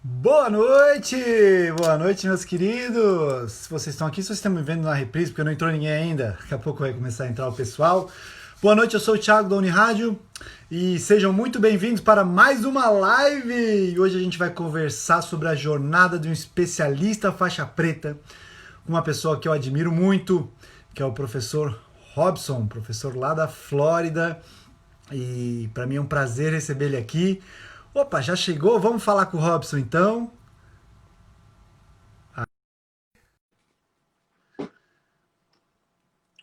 Boa noite, meus queridos. Se vocês estão aqui, se vocês estão me vendo na reprise, porque não entrou ninguém ainda, daqui a pouco vai começar a entrar o pessoal. Boa noite, eu sou o Thiago da Unirádio e sejam muito bem-vindos para mais uma live. E hoje a gente vai conversar sobre a jornada de um especialista faixa preta, uma pessoa que eu admiro muito, que é o professor Robson, professor lá da Flórida. E para mim é um prazer receber ele aqui. Opa, já chegou? Vamos falar com o Robson então.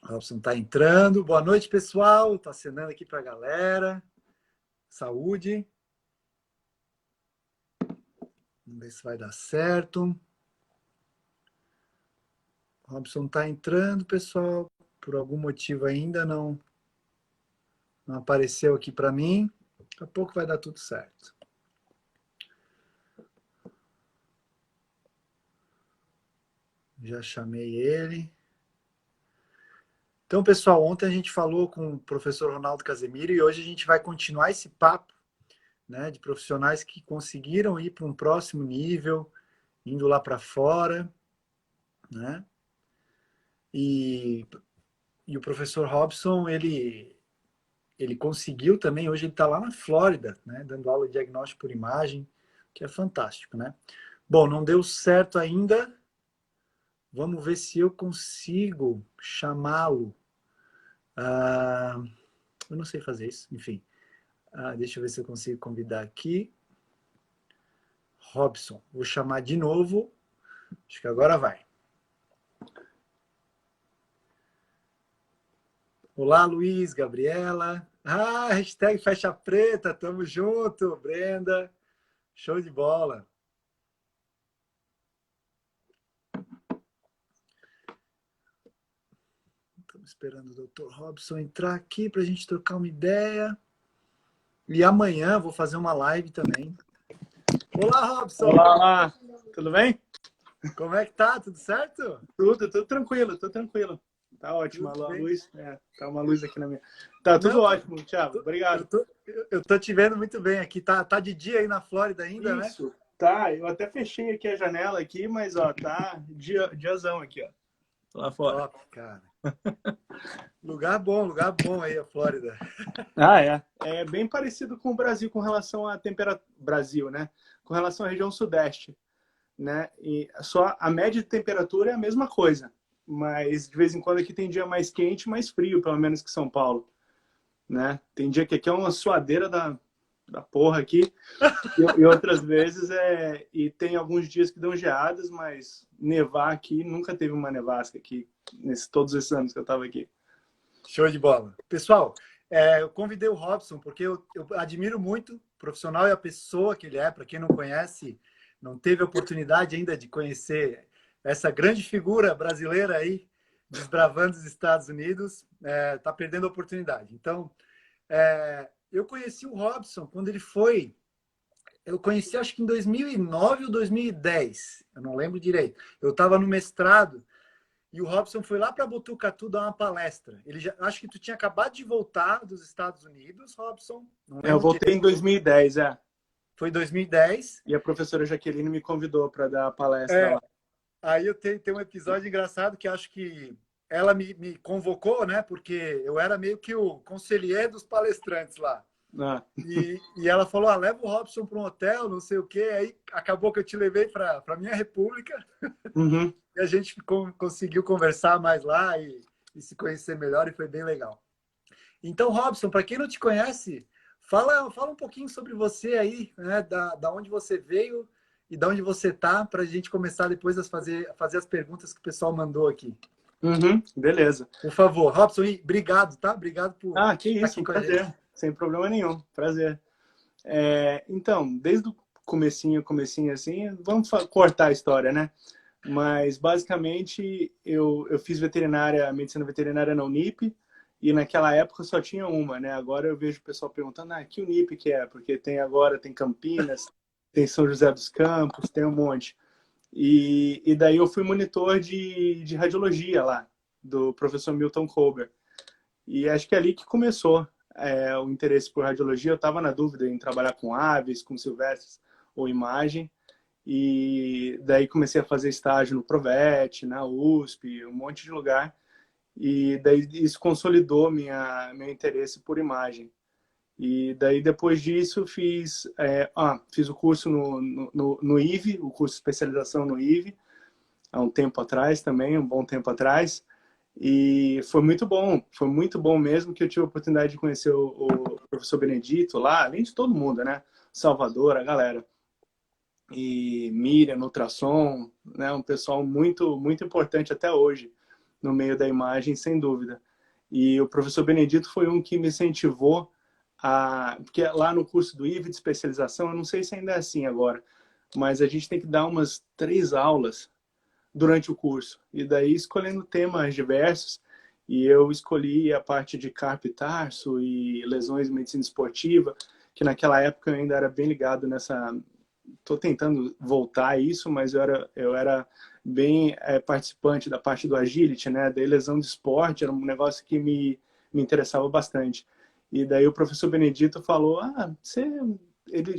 O Robson está entrando. Boa noite, pessoal. Está acenando aqui para a galera. Saúde. Vamos ver se vai dar certo. O Robson está entrando, pessoal. Por algum motivo ainda não apareceu aqui para mim. Daqui a pouco vai dar tudo certo. Já chamei ele. Então, pessoal, ontem a gente falou com o professor Ronaldo Casemiro e hoje a gente vai continuar esse papo, né, de profissionais que conseguiram ir para um próximo nível, indo lá para fora, né? E o professor Robson, ele conseguiu também, hoje ele está lá na Flórida, né, dando aula de diagnóstico por imagem, que é fantástico, né? Bom, não deu certo ainda. Vamos ver se eu consigo chamá-lo. Eu não sei fazer isso, enfim. Deixa eu ver se eu consigo convidar aqui. Robson, vou chamar de novo. Acho que agora vai. Olá, Luiz, Gabriela. Hashtag Faixa Preta, tamo junto, Brenda. Show de bola. Estamos esperando o Dr. Robson entrar aqui para a gente trocar uma ideia. E amanhã vou fazer uma live também. Olá, Robson. Olá, tudo bem? Como é que tá? Tudo certo? Tudo tranquilo, tudo tranquilo. Tá ótimo, Tudo a bem. luz, tá uma luz aqui na minha. Tá tudo Não, ótimo, Thiago, eu obrigado. tô, eu tô te vendo muito bem aqui. Tá de dia aí na Flórida ainda, né? Isso, tá, eu até fechei aqui a janela aqui, mas ó, tá diazão aqui, ó, lá fora. Top, cara. Lugar bom aí a Flórida. Ah, é bem parecido com o Brasil com relação à temperatura, Brasil, né? Com relação à região sudeste, né? E só a média de temperatura é a mesma coisa, mas de vez em quando aqui tem dia mais quente, mais frio, pelo menos que São Paulo. Né? Tem dia que aqui é uma suadeira da porra aqui, e outras vezes e tem alguns dias que dão geadas, mas nevar aqui, nunca teve uma nevasca aqui, todos esses anos que eu tava aqui. Show de bola. Pessoal, eu convidei o Robson porque eu admiro muito o profissional e a pessoa que ele é. Para quem não conhece, não teve a oportunidade ainda de conhecer essa grande figura brasileira aí, desbravando os Estados Unidos, tá perdendo a oportunidade. Então, eu conheci o Robson quando ele foi. Eu conheci, acho que em 2009 ou 2010, eu não lembro direito. Eu estava no mestrado. E o Robson foi lá para Botucatu dar uma palestra. Ele já, acho que tu tinha acabado de voltar dos Estados Unidos, Robson. Não Eu lembro voltei direito. em 2010, Foi 2010. e a professora Jaqueline me convidou para dar a palestra É, lá. aí eu tenho um episódio engraçado que acho que ela me convocou, né? Porque eu era meio que o conselheiro dos palestrantes lá. Ah, E ela falou: leva o Robson para um hotel, não sei o quê. Aí acabou que eu te levei para a minha república uhum. e a gente conseguiu conversar mais lá e se conhecer melhor, e foi bem legal. Então, Robson, para quem não te conhece, fala um pouquinho sobre você aí, né? Da onde você veio e da onde você tá, para a gente começar depois a fazer as perguntas que o pessoal mandou aqui. Uhum. Beleza. Por favor, Robson, e obrigado, tá? Obrigado por Que estar isso, aqui um com a gente. prazer, sem problema nenhum, prazer. Então, desde o comecinho assim, vamos cortar a história, né? Mas, basicamente, eu fiz medicina veterinária na Unip, e naquela época só tinha uma, né? Agora eu vejo o pessoal perguntando, que Unip que é? Porque tem Campinas, tem São José dos Campos, tem um monte. E daí eu fui monitor de radiologia lá, do professor Milton Kolber. E acho que é ali que começou o interesse por radiologia. Eu estava na dúvida em trabalhar com aves, com silvestres ou imagem. E daí comecei a fazer estágio no Provet, na USP, um monte de lugar. E daí isso consolidou meu interesse por imagem. E daí depois disso fiz o curso no IVE, o curso de especialização no IVE, há um tempo atrás também, um bom tempo atrás. E foi muito bom mesmo, que eu tive a oportunidade de conhecer o professor Benedito lá, além de todo mundo, né? Salvador, a galera. E Miriam, no ultrassom, né? Um pessoal muito, muito importante até hoje no meio da imagem, sem dúvida. E o professor Benedito foi um que me incentivou porque lá no curso do IVE de especialização, eu não sei se ainda é assim agora, mas a gente tem que dar umas 3 aulas durante o curso. E daí escolhendo temas diversos, e eu escolhi a parte de carpo e tarso e lesões de medicina esportiva, que naquela época eu ainda era bem ligado nessa... Estou tentando voltar a isso, mas eu era bem participante da parte do agility, né? Da lesão de esporte, era um negócio que me interessava bastante. E daí o professor Benedito falou, ele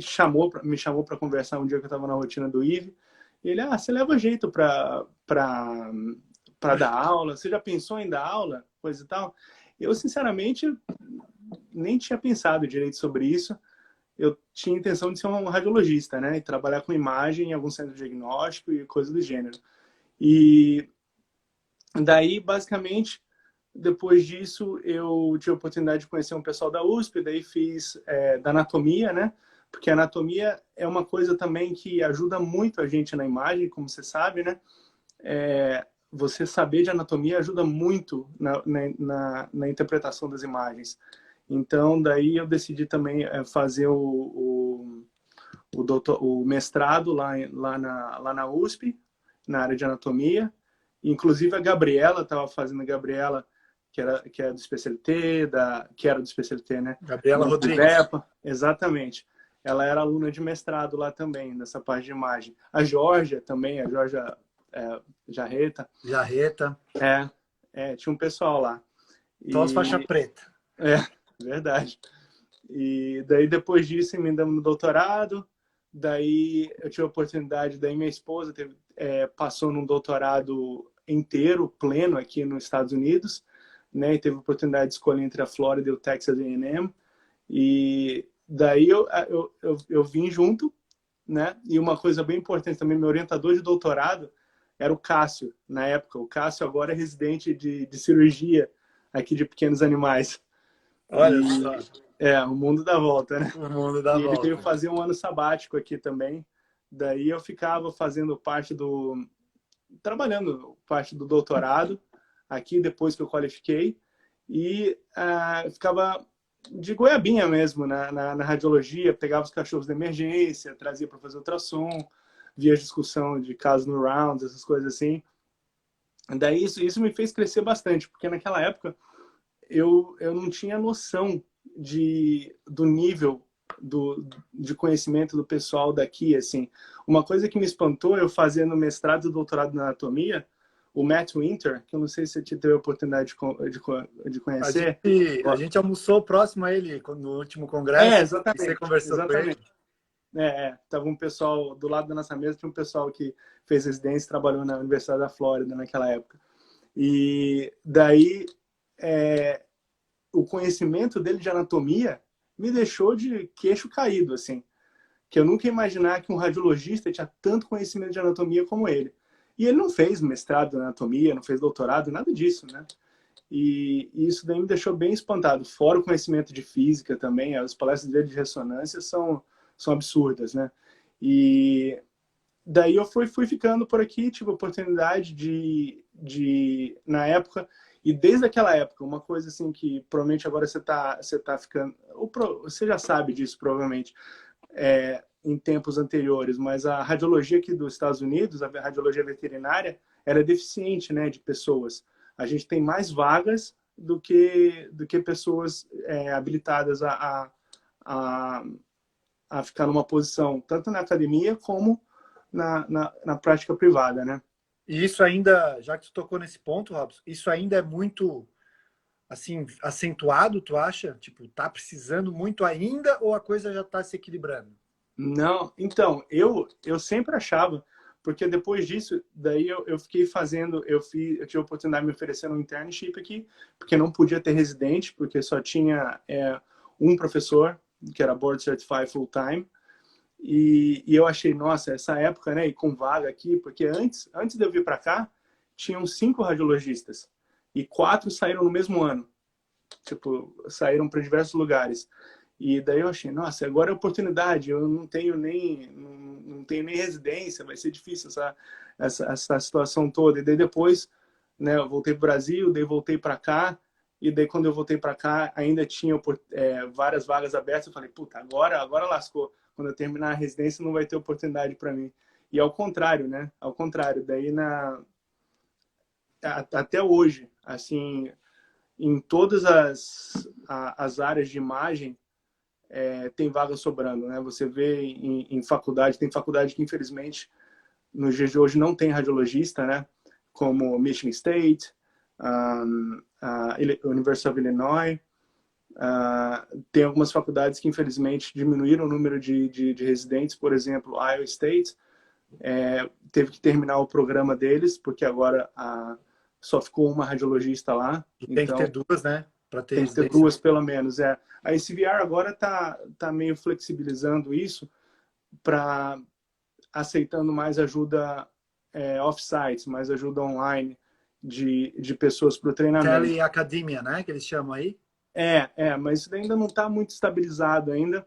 me chamou para conversar um dia que eu estava na rotina do IVE. Ele, você leva jeito para dar aula? Você já pensou em dar aula? Coisa e tal. Eu, sinceramente, nem tinha pensado direito sobre isso. Eu tinha intenção de ser um radiologista, né? E trabalhar com imagem em algum centro de diagnóstico e coisa do gênero. E daí, basicamente, depois disso, eu tive a oportunidade de conhecer um pessoal da USP, daí fiz da anatomia, né? Porque a anatomia é uma coisa também que ajuda muito a gente na imagem, como você sabe, né? Você saber de anatomia ajuda muito na interpretação das imagens. Então, daí eu decidi também fazer o mestrado lá na USP, na área de anatomia. Inclusive a Gabriela, estava fazendo a Gabriela, que era do Especialité, que era do Especialité, né? Gabriela Rodrigues. Exatamente. Ela era aluna de mestrado lá também, nessa parte de imagem. A Georgia também, a Georgia Jarreta. Jarreta. Tinha um pessoal lá. Só os faixa preta. Verdade. E daí, depois disso, emendamos no doutorado. Daí, eu tive a oportunidade, daí minha esposa passou num doutorado inteiro, pleno, aqui nos Estados Unidos, né? E teve a oportunidade de escolher entre a Flórida e o Texas A&M. E daí, eu vim junto, né? E uma coisa bem importante também, meu orientador de doutorado era o Cássio, na época. O Cássio agora é residente de cirurgia aqui de pequenos animais. Olha só. O mundo dá volta, né? O mundo dá e ele volta. veio fazer um ano sabático aqui também. Daí eu ficava fazendo trabalhando parte do doutorado aqui depois que eu qualifiquei e ficava de goiabinha mesmo na radiologia, pegava os cachorros de emergência, trazia para fazer ultrassom, via discussão de casos no rounds, essas coisas assim. Daí isso me fez crescer bastante, porque naquela época eu não tinha noção do nível de conhecimento do pessoal daqui, assim. Uma coisa que me espantou, eu fazendo mestrado e doutorado na anatomia, o Matt Winter, que eu não sei se você teve a oportunidade de conhecer. A gente almoçou próximo a ele no último congresso. Exatamente. E você conversou com ele. Tava um pessoal do lado da nossa mesa, tinha um pessoal que fez residência e trabalhou na Universidade da Flórida naquela época. E daí o conhecimento dele de anatomia me deixou de queixo caído, assim. Que eu nunca ia imaginar que um radiologista tinha tanto conhecimento de anatomia como ele. E ele não fez mestrado em anatomia, não fez doutorado, nada disso, né? E isso daí me deixou bem espantado. Fora o conhecimento de física também, as palestras dele de ressonância são absurdas, né? E daí eu fui ficando por aqui, tive a oportunidade na época, e desde aquela época, uma coisa assim que provavelmente agora você tá ficando... Você já sabe disso, provavelmente, em tempos anteriores, mas a radiologia aqui dos Estados Unidos, a radiologia veterinária, era deficiente, né, de pessoas. A gente tem mais vagas do que pessoas habilitadas a ficar numa posição, tanto na academia como na prática privada, né? E isso ainda, já que tu tocou nesse ponto, Robson, isso ainda é muito, assim, acentuado, tu acha? Tipo, tá precisando muito ainda ou a coisa já tá se equilibrando? Não, então, eu sempre achava, porque depois disso, daí eu fiquei fazendo, eu tive a oportunidade de me oferecer um internship aqui, porque não podia ter residente, porque só tinha um professor, que era board certified full time, e eu achei, nossa, essa época, né, e com vaga aqui, porque antes de eu vir para cá, tinham 5 radiologistas, e 4 saíram no mesmo ano, tipo, saíram para diversos lugares. E daí eu achei, nossa, agora é oportunidade, eu não tenho nem residência, vai ser difícil essa situação toda. E daí depois, né, eu voltei para o Brasil, daí voltei para cá, e daí quando eu voltei para cá, ainda tinha várias vagas abertas, eu falei, puta, agora lascou. Quando eu terminar a residência não vai ter oportunidade para mim. E ao contrário, né? Ao contrário, daí até hoje, assim, em todas as áreas de imagem, tem vaga sobrando, né? Você vê em faculdade, tem faculdade que infelizmente nos dias de hoje não tem radiologista, né? Como Michigan State, a University of Illinois, tem algumas faculdades que infelizmente diminuíram o número de residentes, por exemplo, Iowa State teve que terminar o programa deles porque agora só ficou uma radiologista lá. E tem que Então ter duas, né? Para ter tem que ter residência. duas, pelo menos. A ICVR agora tá meio flexibilizando isso para aceitando mais ajuda off-site, mais ajuda online de pessoas para o treinamento. Teleacademia, né? Que eles chamam aí. Mas isso ainda não está muito estabilizado ainda.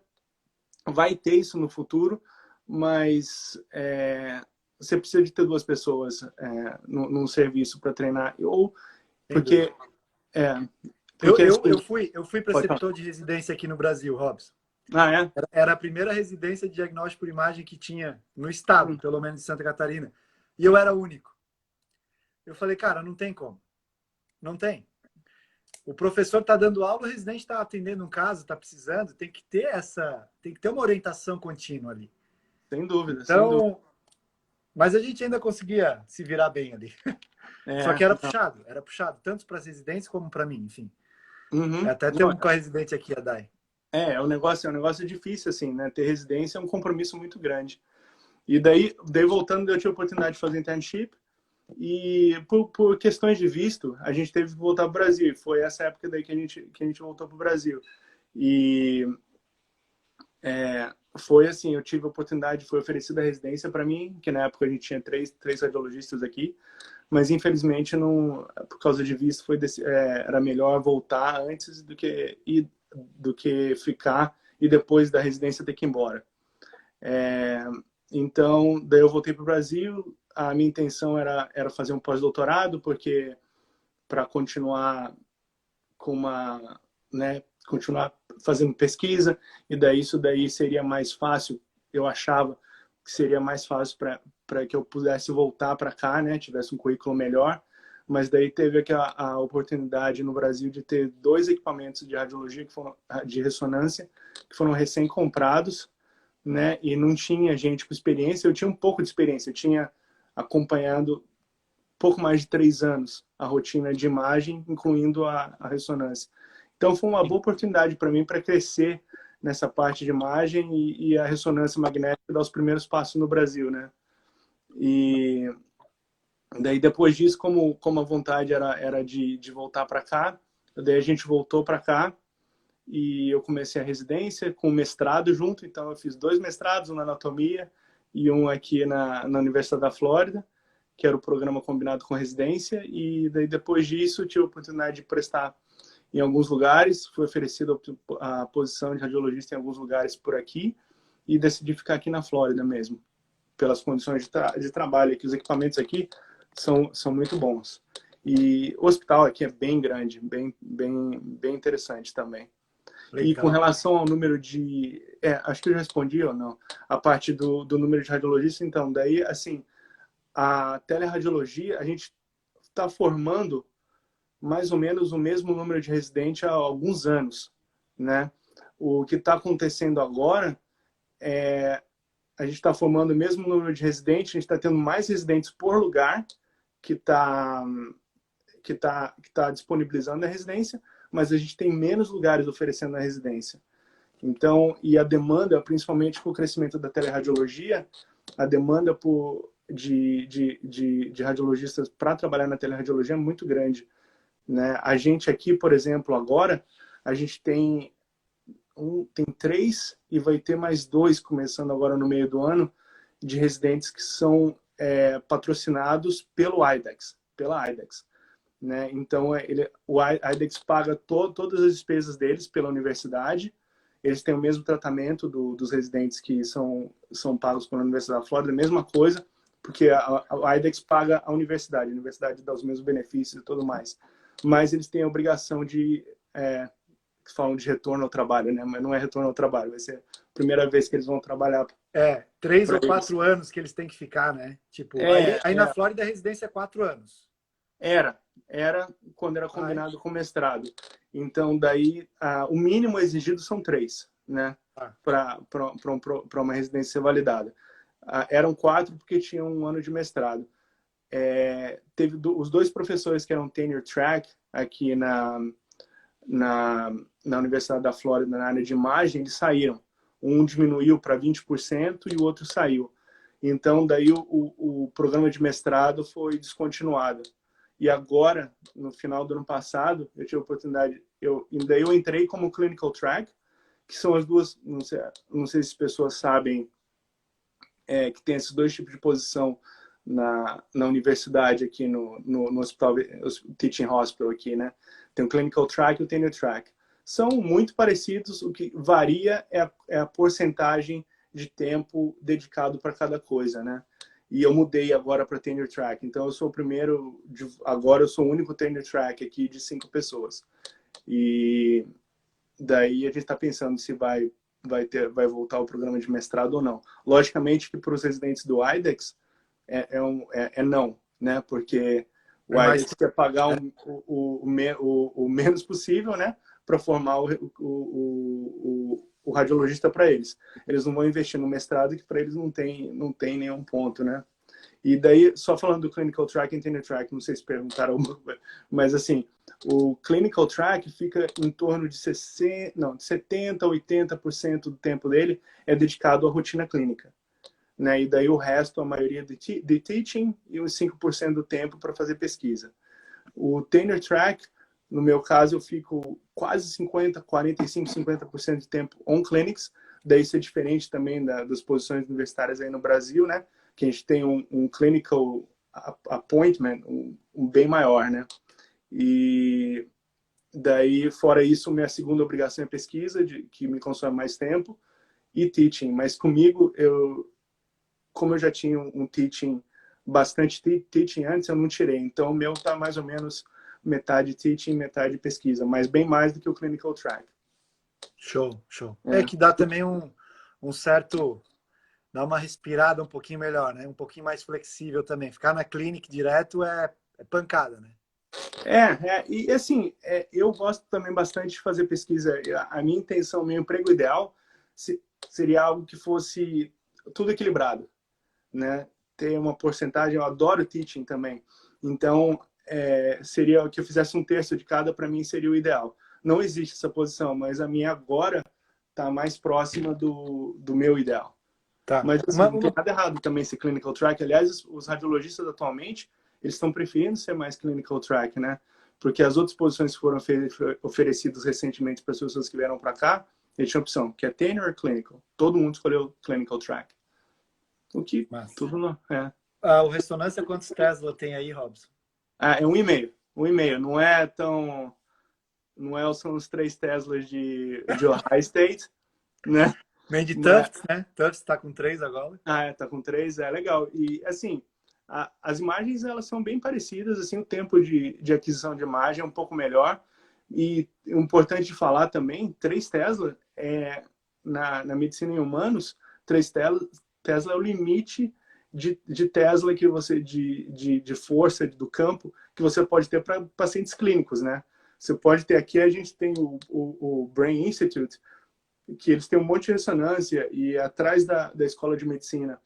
Vai ter isso no futuro, mas você precisa de ter duas pessoas num serviço para treinar. Ou porque... Eu fui preceptor de residência aqui no Brasil, Robson. É? Era a primeira residência de diagnóstico por imagem que tinha no estado, pelo menos de Santa Catarina. E eu era o único. Eu falei, cara, não tem como. Não tem. O professor está dando aula, o residente está atendendo um caso, está precisando, tem que ter uma orientação contínua ali. Sem dúvida, então, sem dúvida. Mas a gente ainda conseguia se virar bem ali. Só que era puxado, tanto para as residentes como para mim, enfim. Até tem um co-residente aqui, a Dai. É um negócio difícil, assim, né? Ter residência é um compromisso muito grande. E daí voltando, eu tive a oportunidade de fazer internship e por questões de visto, a gente teve que voltar para o Brasil. Foi essa época daí que a gente voltou para o Brasil. E foi assim, eu tive a oportunidade, foi oferecida a residência para mim, que na época a gente tinha três radiologistas aqui, mas infelizmente não, por causa de visto era melhor voltar antes do que ficar e depois da residência ter que ir embora. Então, daí eu voltei para o Brasil. A minha intenção era fazer um pós-doutorado, porque para continuar continuar fazendo pesquisa, e daí isso daí seria mais fácil, eu achava que seria mais fácil para que eu pudesse voltar para cá, né, tivesse um currículo melhor, mas daí teve aqui a oportunidade no Brasil de ter 2 equipamentos de radiologia de ressonância que foram recém-comprados, né, e não tinha gente com experiência. Eu tinha um pouco de experiência, eu tinha acompanhado pouco mais de 3 anos a rotina de imagem, incluindo a ressonância. Então foi uma boa oportunidade para mim para crescer nessa parte de imagem e a ressonância magnética dar os primeiros passos no Brasil, né? E daí depois disso, como a vontade era de voltar para cá, daí a gente voltou para cá e eu comecei a residência com mestrado junto. Então eu fiz 2 mestrados, um na anatomia e um aqui na Universidade da Flórida, que era o programa combinado com residência. E daí depois disso tive a oportunidade de prestar em alguns lugares, foi oferecida a posição de radiologista em alguns lugares por aqui e decidi ficar aqui na Flórida mesmo, pelas condições de trabalho aqui. Os equipamentos aqui são muito bons. E o hospital aqui é bem grande, bem interessante também. Legal. E com relação ao número de... acho que eu já respondi ou não? A parte do número de radiologistas, então, daí, assim, a teleradiologia, a gente está formando mais ou menos o mesmo número de residentes há alguns anos, né? O que está acontecendo agora a gente está formando o mesmo número de residentes, a gente está tendo mais residentes por lugar que está disponibilizando a residência, mas a gente tem menos lugares oferecendo a residência. Então, e a demanda, principalmente com o crescimento da teleradiologia, a demanda de radiologistas para trabalhar na teleradiologia é muito grande, né? A gente aqui, por exemplo, agora, a gente tem tem 3 e vai ter mais 2 começando agora no meio do ano, de residentes que são patrocinados pelo IDEX, pela IDEX, né? Então, o IDEX paga todas as despesas deles pela universidade. Eles têm o mesmo tratamento dos residentes que são pagos pela Universidade da Flórida, a mesma coisa, porque a IDEX paga a universidade dá os mesmos benefícios e tudo mais. Mas eles têm a obrigação de, que falam de retorno ao trabalho, né? Mas não é retorno ao trabalho, vai ser a primeira vez que eles vão trabalhar. 3 ou 4 anos que eles têm que ficar, né? Tipo, aí na Flórida a residência é 4 anos. Era quando era combinado com o mestrado. Então, daí, o mínimo exigido são 3, né? Para uma residência ser validada. Eram 4 porque tinham 1 ano de mestrado. Teve os 2 professores que eram tenure track aqui na Universidade da Flórida, na área de imagem, eles saíram. Um diminuiu para 20% e o outro saiu. Então, daí o programa de mestrado foi descontinuado. E agora, no final do ano passado, eu tive a oportunidade, daí eu entrei como clinical track, que são as duas, não sei se as pessoas sabem, que tem esses 2 tipos de posição na universidade aqui no hospital, Teaching Hospital aqui, né? Tem o clinical track e o tenure track. São muito parecidos, o que varia é a porcentagem de tempo dedicado para cada coisa, né? E eu mudei agora para tenure track. Então, eu sou o primeiro, agora eu sou o único tenure track aqui de 5 pessoas. E daí a gente está pensando se vai voltar o programa de mestrado ou não. Logicamente que para os residentes do IDEX não, né? Porque o IDEX quer pagar o menos possível, né? Para formar o radiologista para eles. Eles não vão investir no mestrado que para eles não tem nenhum ponto, né? E daí, só falando do clinical track e tenure track, não sei se perguntaram, mas assim, o clinical track fica em torno de 70% a 80% do tempo dele é dedicado à rotina clínica, né? E daí o resto, a maioria de teaching e os 5% do tempo para fazer pesquisa. O tenure track, no meu caso, eu fico quase 50% de tempo on clinics. Daí isso é diferente também das posições universitárias aí no Brasil, né? Que a gente tem um clinical appointment, um bem maior, né? E daí, fora isso, minha segunda obrigação é pesquisa, que me consome mais tempo, e teaching. Mas comigo, como eu já tinha um teaching, bastante teaching antes, eu não tirei. Então, o meu tá mais ou menos metade teaching, metade pesquisa, mas bem mais do que o clinical track. Show. Que dá também um certo... Dá uma respirada um pouquinho melhor, né? Um pouquinho mais flexível também. Ficar na clínica direto é pancada, né? E assim, eu gosto também bastante de fazer pesquisa. A minha intenção, meu emprego ideal seria algo que fosse tudo equilibrado, né? Ter uma porcentagem, eu adoro teaching também. Então, seria que eu fizesse 1/3 de cada, para mim seria o ideal. Não existe essa posição, mas a minha agora está mais próxima do meu ideal. Tá. Mas assim, não tem nada errado também ser clinical track. Aliás, os radiologistas atualmente, eles estão preferindo ser mais clinical track, né? Porque as outras posições que foram oferecidas recentemente para as pessoas que vieram para cá, eles tinham opção, que é tenure ou clinical. Todo mundo escolheu clinical track. O que tudo não o Ressonância, quantos Tesla tem aí, Robson? É 1,5. 1,5. Não é tão... são os 3 Teslas de Ohio State, né? Nem de Tufts, né? Tufts está com 3 agora. Tá com 3, é legal. E, assim, as imagens, elas são bem parecidas, assim, o tempo de aquisição de imagem é um pouco melhor. E importante falar também, 3 Tesla, na medicina em humanos, 3 Tesla é o limite de Tesla que você, de força do campo, que você pode ter para pacientes clínicos, né? Você pode ter aqui, a gente tem o Brain Institute, que eles têm um monte de ressonância e atrás da escola de medicina.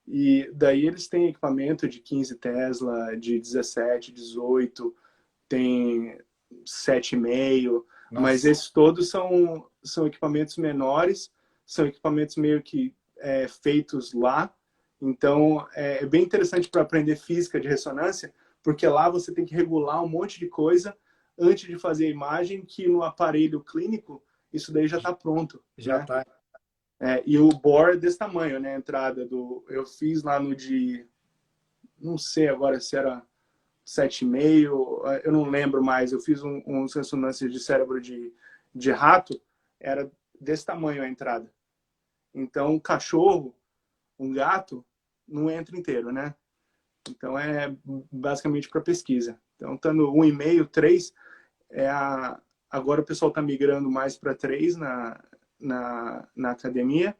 E daí eles têm equipamento de 15 Tesla, de 17, 18, tem 7,5, mas esses todos são equipamentos menores, são equipamentos meio que feitos lá. Então, é bem interessante para aprender física de ressonância, porque lá você tem que regular um monte de coisa antes de fazer a imagem, que no aparelho clínico, isso daí já está pronto. Já né? está. E o bore é desse tamanho, né? A entrada do... Eu fiz lá no de... Não sei agora se era 7,5, eu não lembro mais. Eu fiz uns ressonâncias de cérebro de rato, era desse tamanho a entrada. Então, um cachorro, um gato, não entra inteiro, né? Então, é basicamente para pesquisa. Então, estando 1,5, 3, agora o pessoal está migrando mais para 3 na academia.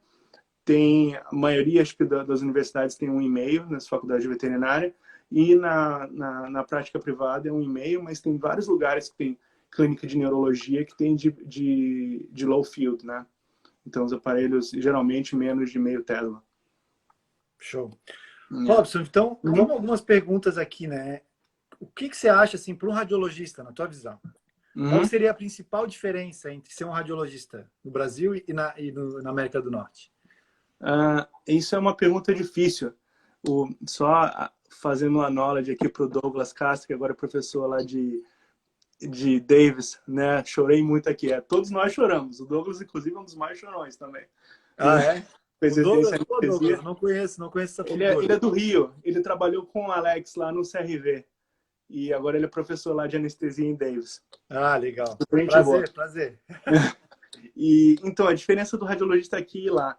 Tem, a maioria, acho que das universidades tem 1,5 nas faculdades de veterinária, e na prática privada é 1,5, mas tem vários lugares que tem clínica de neurologia que tem de low field, né? Então, os aparelhos, geralmente, menos de meio Tesla. Show. Robson, então, vamos algumas perguntas aqui, né? O que você acha, assim, para um radiologista, na tua visão? Qual seria a principal diferença entre ser um radiologista no Brasil e na América do Norte? Isso é uma pergunta difícil. Só fazendo uma knowledge aqui para o Douglas Castro, que agora é professor lá de Davis, né? Chorei muito aqui. Todos nós choramos. O Douglas, inclusive, é um dos mais chorões também. É? Fez O Douglas, residência em Douglas, anestesia. não conheço essa Ele figura. é do Rio. Ele trabalhou com o Alex lá no CRV. E agora ele é professor lá de anestesia em Davis. Legal. Prazer. Então, a diferença do radiologista aqui e lá.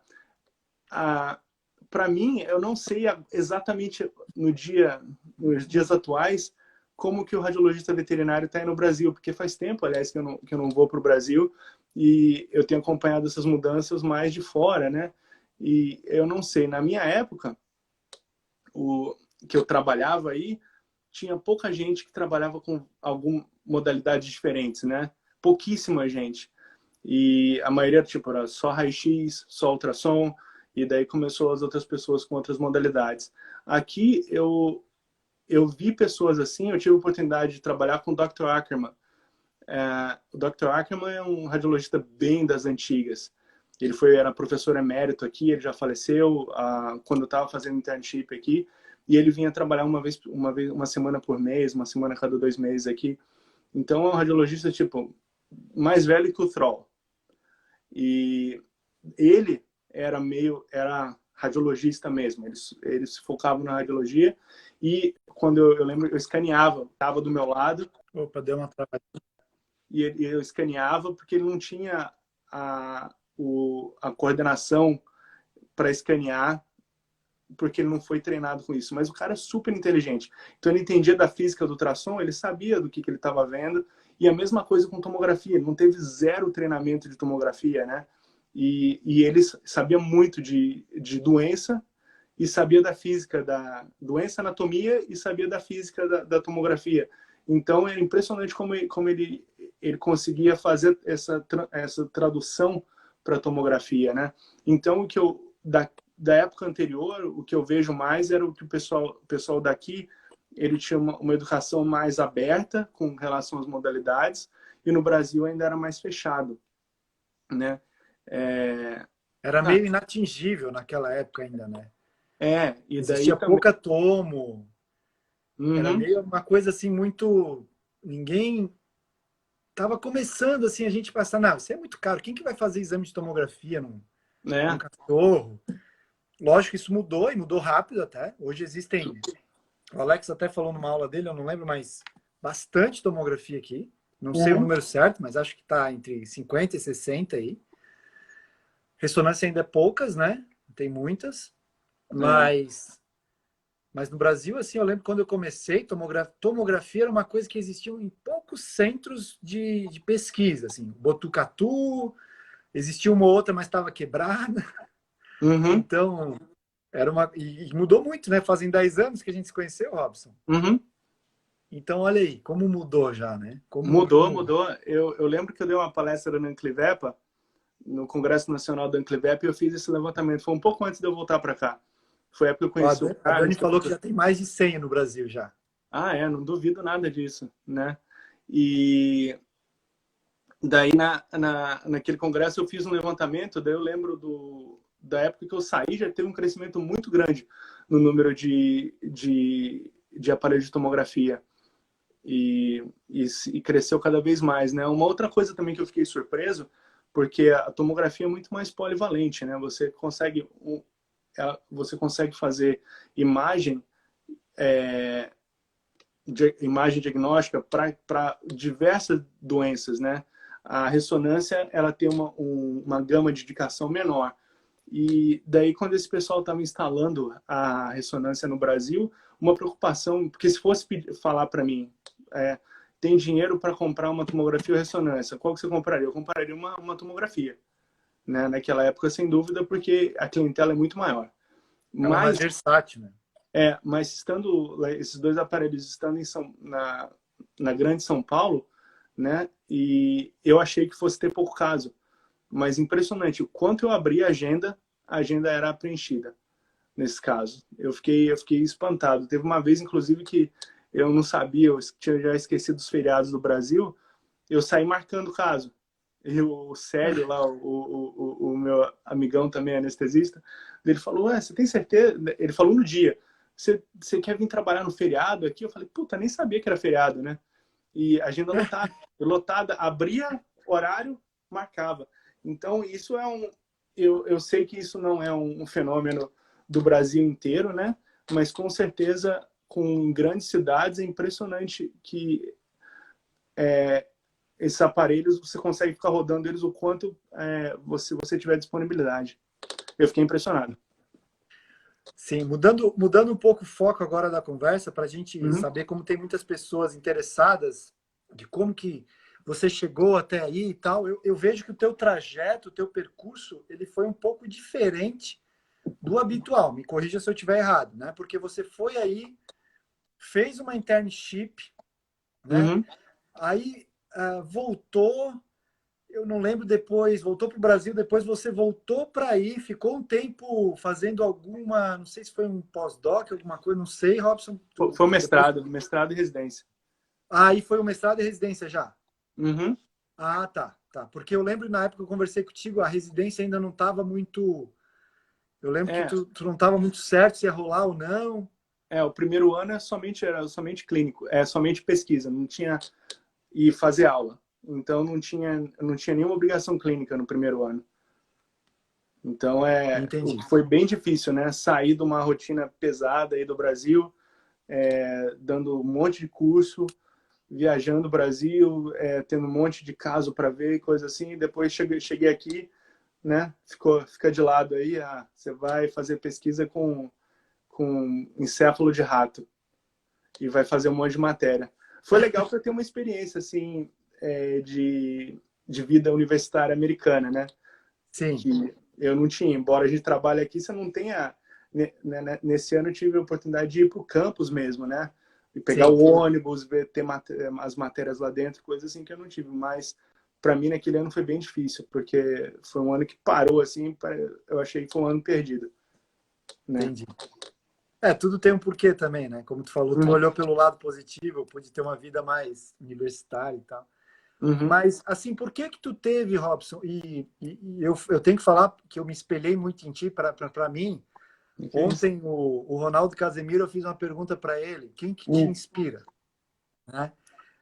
Para mim, eu não sei exatamente nos dias atuais como que o radiologista veterinário está aí no Brasil, porque faz tempo, aliás, que eu não vou para o Brasil, e eu tenho acompanhado essas mudanças mais de fora, né? E eu não sei, na minha época, que eu trabalhava aí, tinha pouca gente que trabalhava com algumas modalidades diferentes, né? Pouquíssima gente. E a maioria, tipo, era só raio-x, só ultrassom, e daí começou as outras pessoas com outras modalidades. Aqui, eu vi pessoas assim, eu tive a oportunidade de trabalhar com o Dr. Ackerman. O Dr. Ackerman é um radiologista bem das antigas. Ele era professor emérito aqui, ele já faleceu quando eu estava fazendo internship aqui, e ele vinha trabalhar uma semana por mês, uma semana a cada 2 meses aqui. Então, é um radiologista, tipo, mais velho que o Thrall. E ele era radiologista mesmo, ele se focava na radiologia, e quando eu lembro, eu escaneava, estava do meu lado. Opa, deu uma travada. E eu escaneava porque ele não tinha a coordenação para escanear, porque ele não foi treinado com isso. Mas o cara é super inteligente. Então ele entendia da física do ultrassom, ele sabia do que ele estava vendo. E a mesma coisa com tomografia. Ele não teve 0 treinamento de tomografia, né? E ele sabia muito de doença e sabia da física da doença, anatomia, e sabia da física da tomografia. Então é impressionante como ele conseguia fazer essa tradução para tomografia, né? Então o que da época anterior, o que eu vejo mais era o que o pessoal daqui, ele tinha uma educação mais aberta com relação às modalidades, e no Brasil ainda era mais fechado, né? Era meio inatingível naquela época ainda, né? E Existia daí também. pouca tomo. Era Uhum. meio uma coisa assim muito... Ninguém... Tava começando assim a gente passar, não, isso é muito caro. Quem que vai fazer exame de tomografia num cachorro? Lógico que isso mudou, e mudou rápido até. Hoje existem... O Alex até falou numa aula dele, eu não lembro, mas bastante tomografia aqui. Não sei o número certo, mas acho que está entre 50 e 60 aí. Ressonância ainda é poucas, né? Tem muitas. Mas no Brasil, assim, eu lembro quando eu comecei, tomografia era uma coisa que existia em poucos centros de pesquisa. Assim, Botucatu, existia uma ou outra, mas estava quebrada. Então, era uma... E mudou muito, né? Fazem 10 anos que a gente se conheceu, Robson. Então, olha aí, como mudou já, né? Mudou. Eu lembro que eu dei uma palestra no Anclivepa, no Congresso Nacional do Anclivepa, e eu fiz esse levantamento. Foi um pouco antes de eu voltar para cá. Foi a época que eu conheci o A Dani Carlos. falou que já tem mais de 100 no Brasil já. Não duvido nada disso, né? E Daí, naquele congresso, eu fiz um levantamento, daí eu lembro da época que eu saí, já teve um crescimento muito grande no número de aparelhos de tomografia. E cresceu cada vez mais, né? Uma outra coisa também que eu fiquei surpreso, porque a tomografia é muito mais polivalente, né? Você consegue fazer imagem, imagem diagnóstica para diversas doenças, né? A ressonância, ela tem uma gama de indicação menor. E daí, quando esse pessoal estava instalando a ressonância no Brasil, uma preocupação, porque se fosse falar para mim, tem dinheiro para comprar uma tomografia ou ressonância, qual que você compraria? Eu compraria uma tomografia, né? Naquela época, sem dúvida, porque a clientela é muito maior. Ela é mais versátil, né? Mas estando esses dois aparelhos estando na grande São Paulo, né? E eu achei que fosse ter pouco caso. Mas impressionante, o quanto eu abri a agenda era preenchida nesse caso. Eu fiquei espantado. Teve uma vez, inclusive, que eu não sabia, eu tinha já esquecido os feriados do Brasil, eu saí marcando o caso. E o Célio lá, o meu amigão também anestesista, ele falou, você tem certeza? Ele falou no dia, você quer vir trabalhar no feriado aqui? Eu falei, puta, nem sabia que era feriado, né? E agenda lotada, abria horário, marcava. Então, isso eu sei que isso não é um fenômeno do Brasil inteiro, né? Mas, com certeza, com grandes cidades, é impressionante que esses aparelhos, você consegue ficar rodando eles o quanto você tiver disponibilidade. Eu fiquei impressionado. Sim, mudando um pouco o foco agora da conversa, para a gente saber como tem muitas pessoas interessadas de como que você chegou até aí e tal, eu vejo que o teu trajeto, o teu percurso, ele foi um pouco diferente do habitual. Me corrija se eu estiver errado, né? Porque você foi aí, fez uma internship, né? Aí voltou, eu não lembro depois, voltou para o Brasil, depois você voltou para aí, ficou um tempo fazendo alguma, não sei se foi um pós-doc, alguma coisa, não sei, Robson. Foi um mestrado e residência. Aí foi o mestrado e residência já? Ah, tá. Porque eu lembro na época que eu conversei contigo, a residência ainda não estava muito... Eu lembro que tu não estava muito certo se ia rolar ou não. O primeiro ano era somente clínico, somente pesquisa, não tinha... E fazer aula. Então, não tinha nenhuma obrigação clínica no primeiro ano. Então, foi bem difícil, né? Sair de uma rotina pesada aí do Brasil, dando um monte de curso, viajando o Brasil, tendo um monte de caso para ver e coisa assim. E depois cheguei aqui, né? Fica de lado aí, você vai fazer pesquisa com encéfalo de rato e vai fazer um monte de matéria. Foi legal para ter uma experiência assim de vida universitária americana, né? Sim. Que eu não tinha. Embora a gente trabalhe aqui, você não tenha... Nesse ano eu tive a oportunidade de ir para o campus mesmo, né? E pegar o ônibus, ter as matérias lá dentro, coisa assim que eu não tive. Mas para mim naquele ano foi bem difícil, porque foi um ano que parou assim, eu achei que foi um ano perdido. Né? Entendi. Tudo tem um porquê também, né? Como tu falou, tu olhou pelo lado positivo, eu pude ter uma vida mais universitária e tal. Mas, assim, por que tu teve, Robson? E eu tenho que falar que eu me espelhei muito em ti. Para mim, ontem o Ronaldo Casemiro, eu fiz uma pergunta para ele. Quem que te inspira? Né?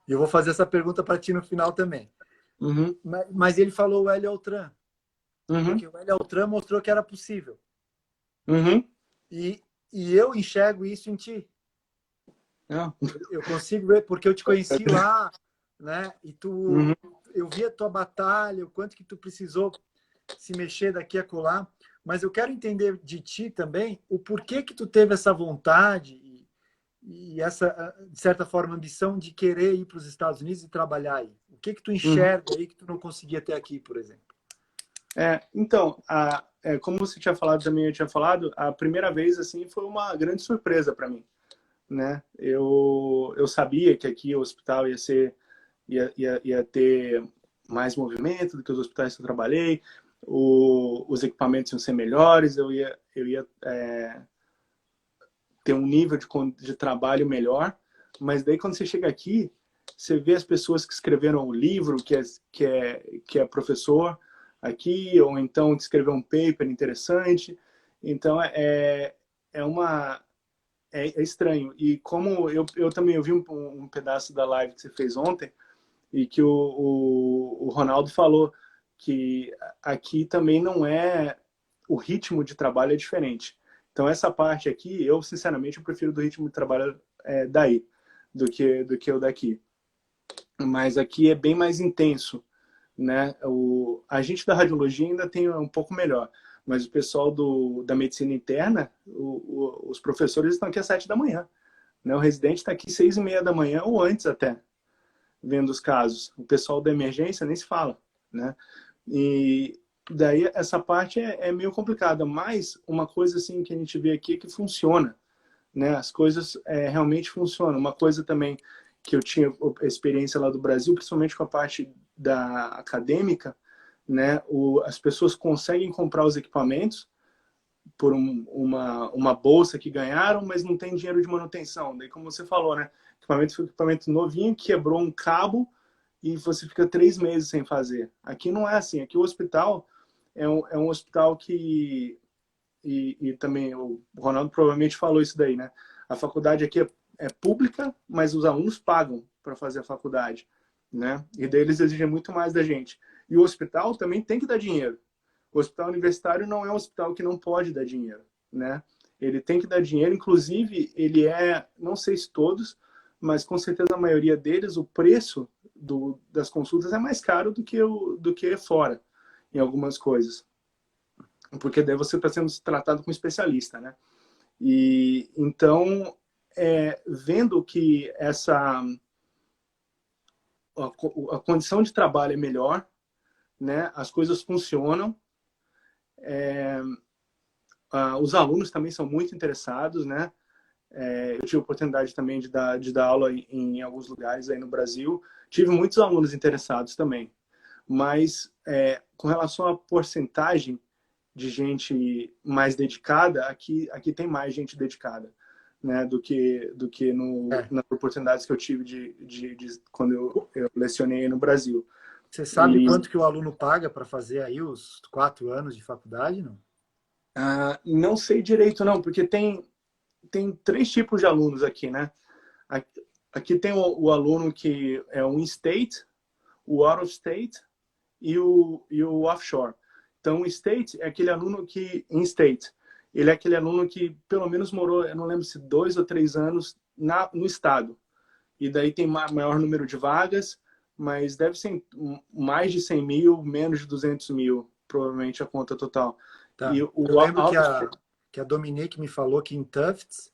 E eu vou fazer essa pergunta para ti no final também. Mas ele falou o Hélio Altran. Porque o Hélio Altran mostrou que era possível. E eu enxergo isso em ti. Eu consigo ver, porque eu te conheci lá, né? E eu vi a tua batalha, o quanto que tu precisou se mexer daqui a colar. Mas eu quero entender de ti também o porquê que tu teve essa vontade e essa, de certa forma, ambição de querer ir para os Estados Unidos e trabalhar aí. O que tu enxerga aí que tu não conseguia ter aqui, por exemplo? Então, como você tinha falado também, eu tinha falado, a primeira vez assim foi uma grande surpresa para mim, né? Eu sabia que aqui o hospital ia ter mais movimento do que os hospitais que eu trabalhei, os equipamentos iam ser melhores, eu ia ter um nível de trabalho melhor, mas daí quando você chega aqui, você vê as pessoas que escreveram o livro, que é professor aqui, ou então que escreveu um paper interessante. Então, é estranho. E como eu também ouvi um pedaço da live que você fez ontem, e que o Ronaldo falou que aqui também não é... O ritmo de trabalho é diferente. Então, essa parte aqui, eu, sinceramente, eu prefiro do ritmo de trabalho daí, do que o daqui. Mas aqui é bem mais intenso, né? A gente da radiologia ainda tem um pouco melhor, mas o pessoal da medicina interna, os professores estão aqui às 7 da manhã, né? O residente está aqui 6:30 da manhã ou antes até, vendo os casos. O pessoal da emergência nem se fala, né? E daí essa parte é meio complicada, mas uma coisa assim que a gente vê aqui é que funciona, né? As coisas realmente funcionam. Uma coisa também que eu tinha experiência lá do Brasil, principalmente com a parte da acadêmica, né? As pessoas conseguem comprar os equipamentos por uma bolsa que ganharam, mas não tem dinheiro de manutenção. Daí, como você falou, né? Equipamento foi um equipamento novinho, quebrou um cabo e você fica 3 meses sem fazer. Aqui não é assim. Aqui o hospital é um hospital que... E também o Ronaldo provavelmente falou isso daí, né? A faculdade aqui é pública, mas os alunos pagam para fazer a faculdade, né? E daí eles exigem muito mais da gente. E o hospital também tem que dar dinheiro. O hospital universitário não é um hospital que não pode dar dinheiro, né? Ele tem que dar dinheiro, inclusive ele não sei se todos, mas com certeza a maioria deles, o preço das consultas é mais caro do que fora, em algumas coisas. Porque daí você está sendo tratado com um especialista, né? E então, vendo que a condição de trabalho é melhor, né? As coisas funcionam, os alunos também são muito interessados, né? Eu tive a oportunidade também de dar aula em alguns lugares aí no Brasil. Tive muitos alunos interessados também. Mas, com relação à porcentagem de gente mais dedicada, aqui tem mais gente dedicada, né, do que nas oportunidades que eu tive quando eu lecionei no Brasil. Você sabe quanto que o aluno paga para fazer aí os 4 anos de faculdade, não? Não sei direito, não, porque tem 3 tipos de alunos aqui, né? Aqui tem o aluno que é o in-state, o out-of-state e o offshore. Então, o state é aquele aluno que, in-state, ele é aquele aluno que pelo menos morou, eu não lembro se 2 ou 3 anos no estado. E daí tem maior número de vagas, mas deve ser mais de 100 mil, menos de 200 mil, provavelmente a conta total. Tá. E eu lembro que a Dominique me falou que em Tufts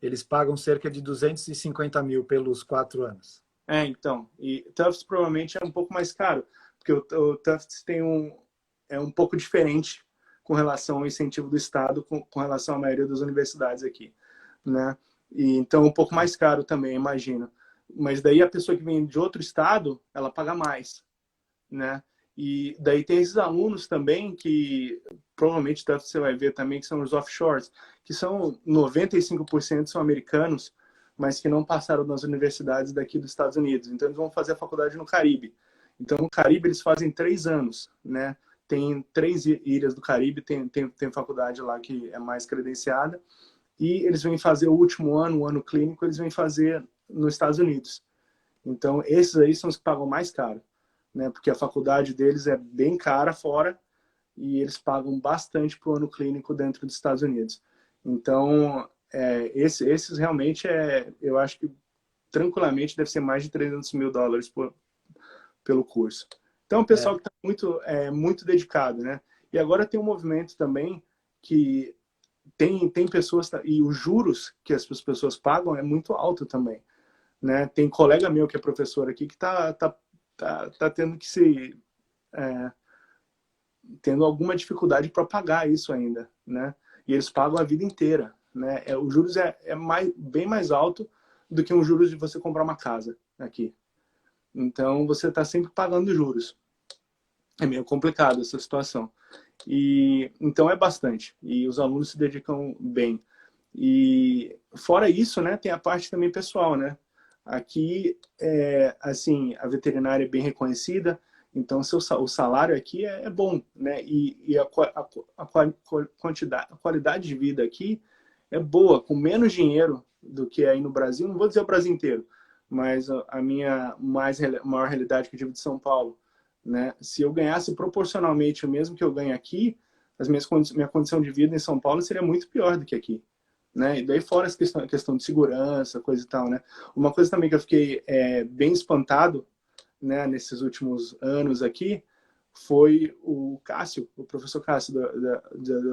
eles pagam cerca de 250 mil pelos 4 anos. Então. E Tufts provavelmente é um pouco mais caro, porque o Tufts tem um pouco diferente com relação ao incentivo do Estado, com relação à maioria das universidades aqui, né? E, então, um pouco mais caro também, imagino. Mas daí a pessoa que vem de outro estado, ela paga mais, né? E daí tem esses alunos também que provavelmente você vai ver também, que são os offshores, que são 95% são americanos, mas que não passaram nas universidades daqui dos Estados Unidos. Então, eles vão fazer a faculdade no Caribe. Então, no Caribe, eles fazem 3 anos, né? Tem 3 ilhas do Caribe, tem faculdade lá que é mais credenciada. E eles vêm fazer o último ano, o ano clínico, eles vêm fazer nos Estados Unidos. Então, esses aí são os que pagam mais caro, né? Porque a faculdade deles é bem cara fora e eles pagam bastante para o ano clínico dentro dos Estados Unidos. Então, esses realmente eu acho que tranquilamente deve ser mais de 300 mil dólares pelo curso. Então, o pessoal que está muito dedicado, né? E agora tem um movimento também que tem pessoas, e os juros que as pessoas pagam é muito alto também, né? Tem colega meu que é professor aqui que tá tendo que tendo alguma dificuldade para pagar isso ainda, né? E eles pagam a vida inteira, né? Os juros bem mais alto do que um juros de você comprar uma casa aqui. Então, você está sempre pagando juros. É meio complicado essa situação. Então, é bastante. E os alunos se dedicam bem. E, fora isso, né, tem a parte também pessoal, né? Aqui, assim, a veterinária é bem reconhecida, então o salário aqui é bom, né? E a qualidade de vida aqui é boa, com menos dinheiro do que aí no Brasil. Não vou dizer o Brasil inteiro, mas a minha maior realidade que eu tive de São Paulo, né? Se eu ganhasse proporcionalmente o mesmo que eu ganho aqui, minha condição de vida em São Paulo seria muito pior do que aqui. Né? E daí fora a questão de segurança, coisa e tal, né? Uma coisa também que eu fiquei bem espantado, né, nesses últimos anos aqui, foi o Cássio, o professor Cássio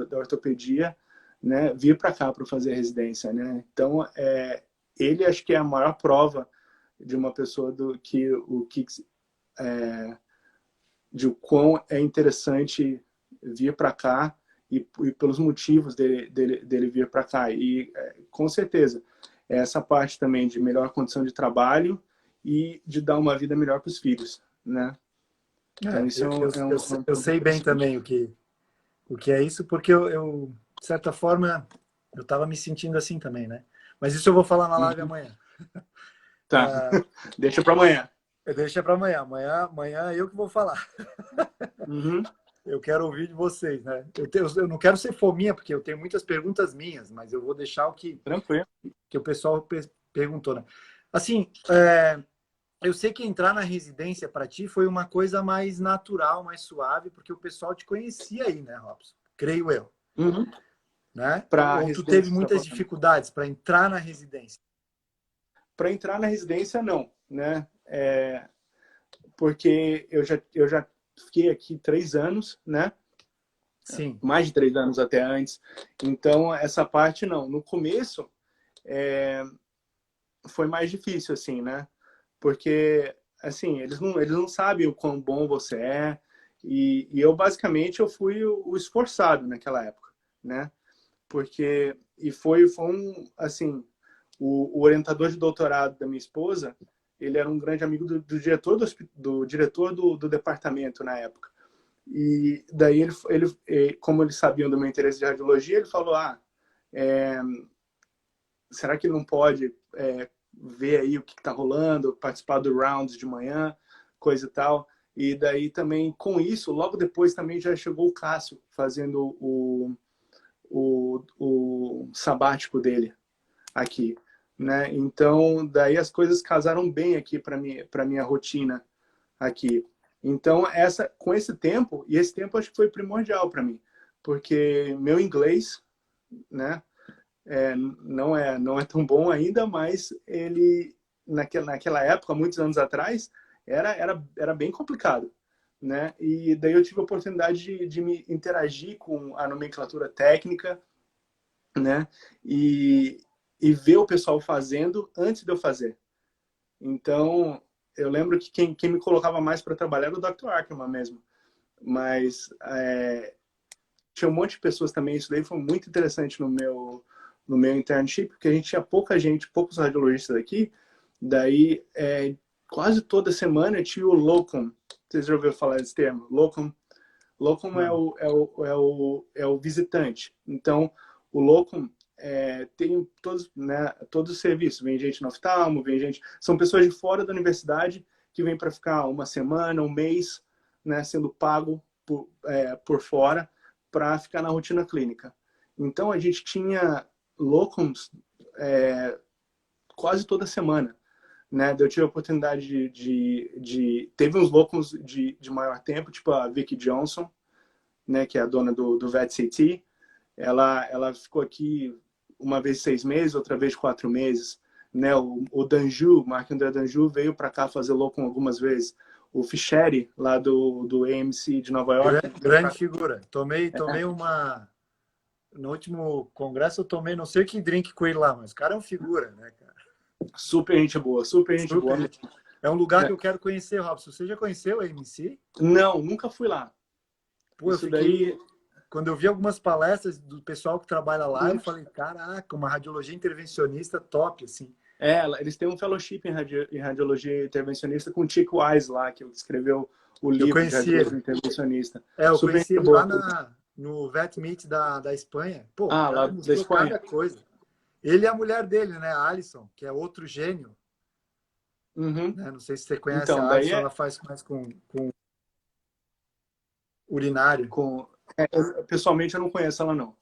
da ortopedia, né, vir para cá para fazer a residência, né? Então, ele acho que é a maior prova de uma pessoa de o quão é interessante vir para cá e pelos motivos dele vir para cá. E, com certeza, essa parte também de melhor condição de trabalho e de dar uma vida melhor para os filhos, né? Então, isso eu sei bem também o que é isso, porque de certa forma, eu estava me sentindo assim também, né? Mas isso eu vou falar na live amanhã. Tá, deixa para amanhã. Deixa para amanhã. Amanhã eu que vou falar. Uhum. Eu quero ouvir de vocês, né? Eu não quero ser fominha, porque eu tenho muitas perguntas minhas, mas eu vou deixar o que o pessoal perguntou, né? Assim, eu sei que entrar na residência para ti foi uma coisa mais natural, mais suave, porque o pessoal te conhecia aí, né, Robson? Creio eu. Uhum. Né? Ou tu teve muitas dificuldades para entrar na residência? Para entrar na residência, não, né? Porque eu já fiquei aqui 3 anos, né? Sim. Mais de 3 anos até antes. Então, essa parte não. No começo, foi mais difícil, assim, né? Porque, assim, eles não sabem o quão bom você é. E eu, basicamente, eu fui o esforçado naquela época, né? Porque, foi assim, o orientador de doutorado da minha esposa, ele era um grande amigo do diretor do departamento na época. E daí como eles sabiam do meu interesse de radiologia, ele falou, será que ele não pode ver aí o que está rolando, participar do rounds de manhã, coisa e tal. E daí também, com isso, logo depois também já chegou o Cássio fazendo o sabático dele aqui, né? Então, daí as coisas casaram bem aqui para minha rotina aqui. Então, com esse tempo, e esse tempo acho que foi primordial para mim, porque meu inglês, né, não é tão bom ainda, mas ele, naquela época, muitos anos atrás, era bem complicado, né? E daí eu tive a oportunidade de me interagir com a nomenclatura técnica, né? E ver o pessoal fazendo antes de eu fazer. Então, eu lembro que quem me colocava mais para trabalhar era o Dr. Ackerman mesmo. Mas tinha um monte de pessoas também. Isso daí foi muito interessante no meu internship, porque a gente tinha poucos radiologistas aqui. Daí, quase toda semana tinha o locum. Vocês já ouviram falar desse termo? Locum é o visitante. Então, o locum tem todos os serviços. Vem gente no oftalmo, são pessoas de fora da universidade que vêm para ficar uma semana, um mês, né, sendo pago por fora para ficar na rotina clínica. Então, a gente tinha locums quase toda semana. Né? Eu tive a oportunidade teve uns locums de maior tempo, tipo a Vicky Johnson, né, que é a dona do VetCT. Ela ficou aqui uma vez 6 meses, outra vez 4 meses. Né? O Danju, Marc-André Danju, veio para cá fazer locum algumas vezes. O Fischeri, lá do AMC de Nova York. Grande figura. Tomei no último congresso, eu tomei não sei que drink com ele lá, mas o cara é um figura, né, cara? Super gente boa, super gente boa. É um lugar que eu quero conhecer, Robson. Você já conheceu a AMC? Não, nunca fui lá. Pô, quando eu vi algumas palestras do pessoal que trabalha lá, eu falei, caraca, uma radiologia intervencionista top, assim. Eles têm um fellowship em radiologia intervencionista com o Chico Wise lá, que escreveu o livro de radiologia intervencionista. Eu conheci ele lá no Vet Meet da Espanha. Pô, lá da Espanha. Cada coisa. Ele e a mulher dele, né, a Alison, que é outro gênio. Uhum. né? Não sei se você conhece Então, a daí Adson, ela faz mais com urinário. pessoalmente eu não conheço ela não.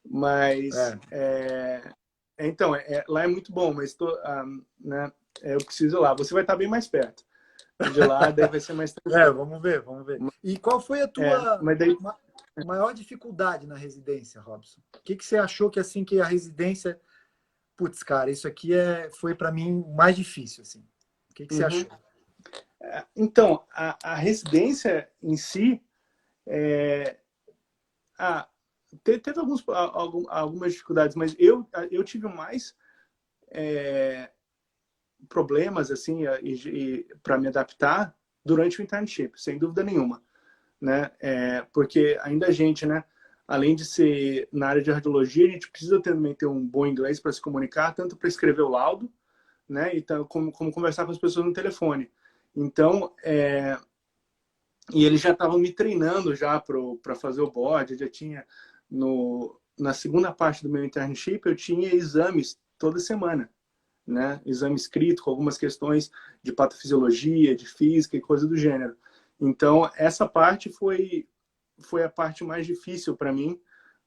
Mas, É. então, lá é muito bom, mas né, eu preciso ir lá. Você vai estar bem mais perto de lá, daí vai ser mais tranquilo. Vamos ver, vamos ver. E qual foi a tua Mas daí... maior dificuldade na residência, Robson? O que que você achou que assim que a residência, putz, cara, isso aqui foi para mim mais difícil, assim. O que que você Uhum. achou? Então, a residência em si, ah, teve algumas dificuldades, mas eu tive mais problemas assim para me adaptar durante o internship, sem dúvida nenhuma, né? Porque ainda a gente, né? Além de ser na área de radiologia, a gente precisa também ter um bom inglês para se comunicar, tanto para escrever o laudo, né? Então, como conversar com as pessoas no telefone. Então, e eles já estavam me treinando já para fazer o board. Eu já tinha na segunda parte do meu internship eu tinha exames toda semana, né? Exame escrito com algumas questões de patofisiologia, de física e coisa do gênero. Então essa parte foi a parte mais difícil para mim,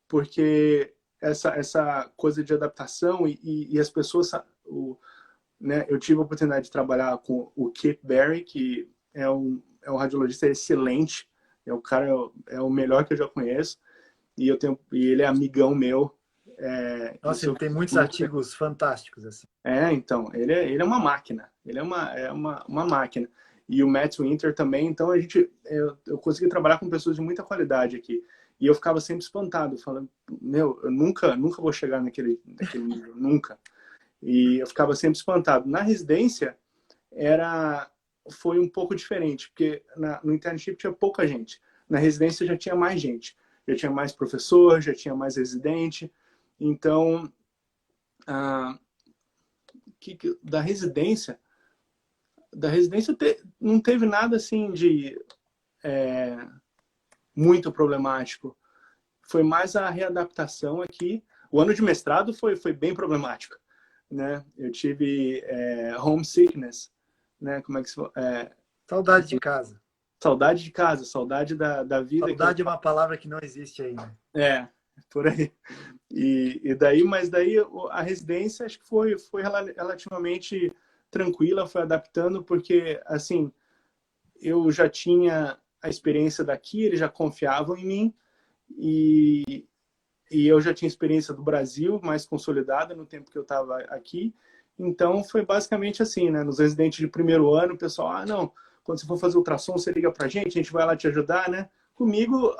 porque essa coisa de adaptação e as pessoas, né? Eu tive a oportunidade de trabalhar com o Kip Barry, que é um radiologista excelente, o cara é o melhor que eu já conheço, e ele é amigão meu. Nossa, Isso ele tem muitos artigos fantásticos, assim. então, ele é uma máquina, ele uma máquina. E o Matt Winter também, então eu consegui trabalhar com pessoas de muita qualidade aqui. E eu ficava sempre espantado, falando, meu, eu nunca vou chegar naquele nível, nunca. E eu ficava sempre espantado. Na residência, foi um pouco diferente, porque no internship tinha pouca gente. Na residência já tinha mais gente. Já tinha mais professor, já tinha mais residente. Então, da residência, não teve nada assim de muito problemático. Foi mais a readaptação aqui. O ano de mestrado foi bem problemático, né? Eu tive homesickness, né? Como é que se fala? Saudade de casa. Saudade de casa, saudade da vida que eu... Saudade é uma palavra que não existe ainda. Por aí. Mas daí a residência acho que foi relativamente tranquila, foi adaptando, porque assim, eu já tinha a experiência daqui, eles já confiavam em mim, e eu já tinha experiência do Brasil, mais consolidada no tempo que eu estava aqui. Então foi basicamente assim, né? Nos residentes de primeiro ano, o pessoal, não, quando você for fazer ultrassom, você liga pra gente, a gente vai lá te ajudar, né? Comigo,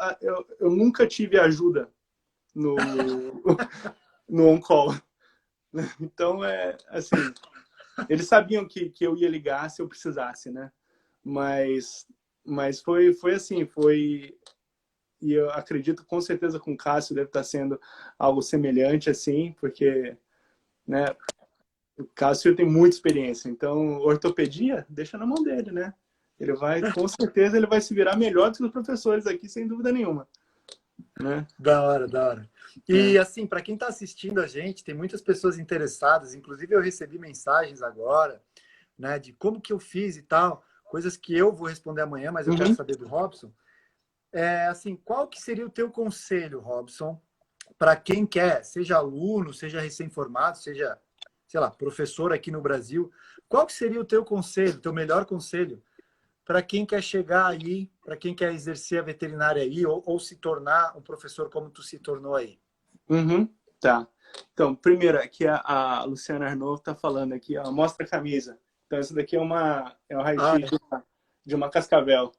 eu nunca tive ajuda no, no on-call. Então, assim, eles sabiam que eu ia ligar se eu precisasse, né? Mas foi assim, e eu acredito com certeza com o Cássio deve estar sendo algo semelhante, assim, porque, né, o Cássio tem muita experiência, então ortopedia, deixa na mão dele, né? Com certeza ele vai se virar melhor do que os professores aqui, sem dúvida nenhuma, né? Da hora, da hora. E assim, para quem está assistindo a gente, tem muitas pessoas interessadas, inclusive eu recebi mensagens agora, né, de como que eu fiz e tal, coisas que eu vou responder amanhã, mas eu quero Uhum. saber do Robson. Assim, qual que seria o teu conselho, Robson, para quem quer, seja aluno, seja recém-formado, seja, sei lá, professor aqui no Brasil, qual que seria o teu conselho, teu melhor conselho para quem quer chegar aí, para quem quer exercer a veterinária aí, ou se tornar um professor como tu se tornou aí? Uhum. Tá. Então, primeiro, aqui a Luciana Arnaud está falando aqui, ó, mostra a camisa. Então, isso daqui é um Ah, raio-x de uma cascavel.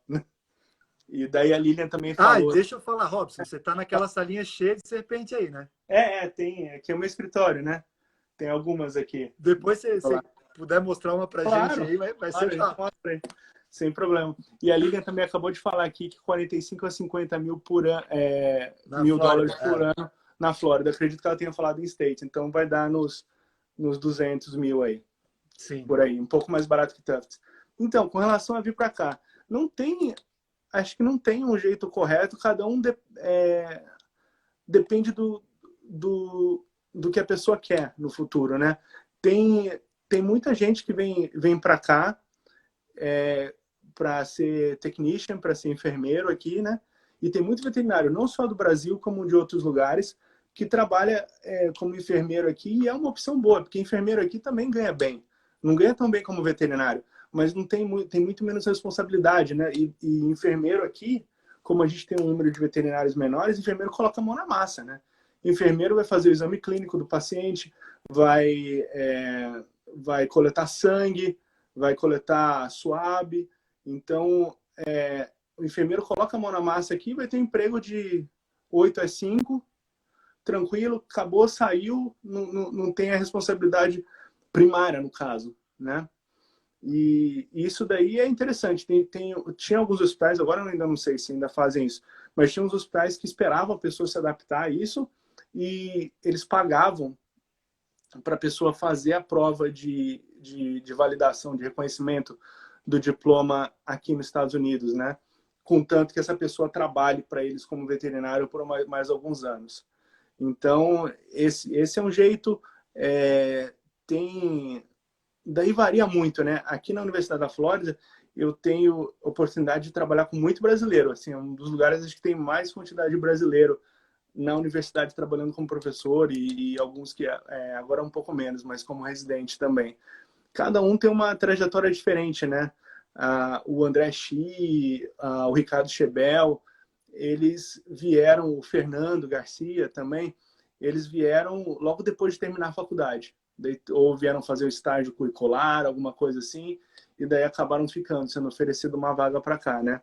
E daí a Lilian também e falou. deixa eu falar, Robson, você está naquela salinha cheia de serpente aí, né? Tem. Aqui é o meu escritório, né? Tem algumas aqui. Depois, se você puder mostrar uma pra gente Claro, aí, vai claro, ser a gente legal. mostra aí. Sem problema. E a Lilian também acabou de falar aqui que 45 a 50 mil Na mil Flórida, dólares por ano na Flórida. Acredito que ela tenha falado em State. Então vai dar nos 200 mil aí. Sim. Por aí. Um pouco mais barato que Tufts. Então, com relação a vir para cá, acho que não tem um jeito correto. Cada um depende do que a pessoa quer no futuro, né? tem muita gente que vem para cá para ser technician, para ser enfermeiro aqui, né? E tem muito veterinário, não só do Brasil, como de outros lugares, que trabalha como enfermeiro aqui, e é uma opção boa, porque enfermeiro aqui também ganha bem. Não ganha tão bem como veterinário, mas não tem muito menos responsabilidade, né? E enfermeiro aqui, como a gente tem um número de veterinários menores, enfermeiro coloca a mão na massa, né? Enfermeiro vai fazer o exame clínico do paciente, vai coletar sangue, vai coletar suave. Então, o enfermeiro coloca a mão na massa aqui, vai ter um emprego de 8 às 5, tranquilo, acabou, saiu, não tem a responsabilidade primária, no caso, né? E isso daí é interessante. Tinha alguns hospitais, agora eu ainda não sei se ainda fazem isso, mas tinha uns hospitais que esperavam a pessoa se adaptar a isso e eles pagavam para a pessoa fazer a prova de validação, de reconhecimento do diploma aqui nos Estados Unidos, né? Contanto que essa pessoa trabalhe para eles como veterinário por mais alguns anos. Então, esse é um jeito... Daí varia muito, né? Aqui na Universidade da Flórida, eu tenho oportunidade de trabalhar com muito brasileiro. Assim, é um dos lugares acho que tem mais quantidade de brasileiro na universidade trabalhando como professor e alguns que agora um pouco menos, mas como residente também. Cada um tem uma trajetória diferente, né? O André Xi, o Ricardo Chebel, eles vieram, o Fernando Garcia também, eles vieram logo depois de terminar a faculdade. Ou vieram fazer o estágio curricular, alguma coisa assim, e daí acabaram ficando, sendo oferecido uma vaga para cá, né?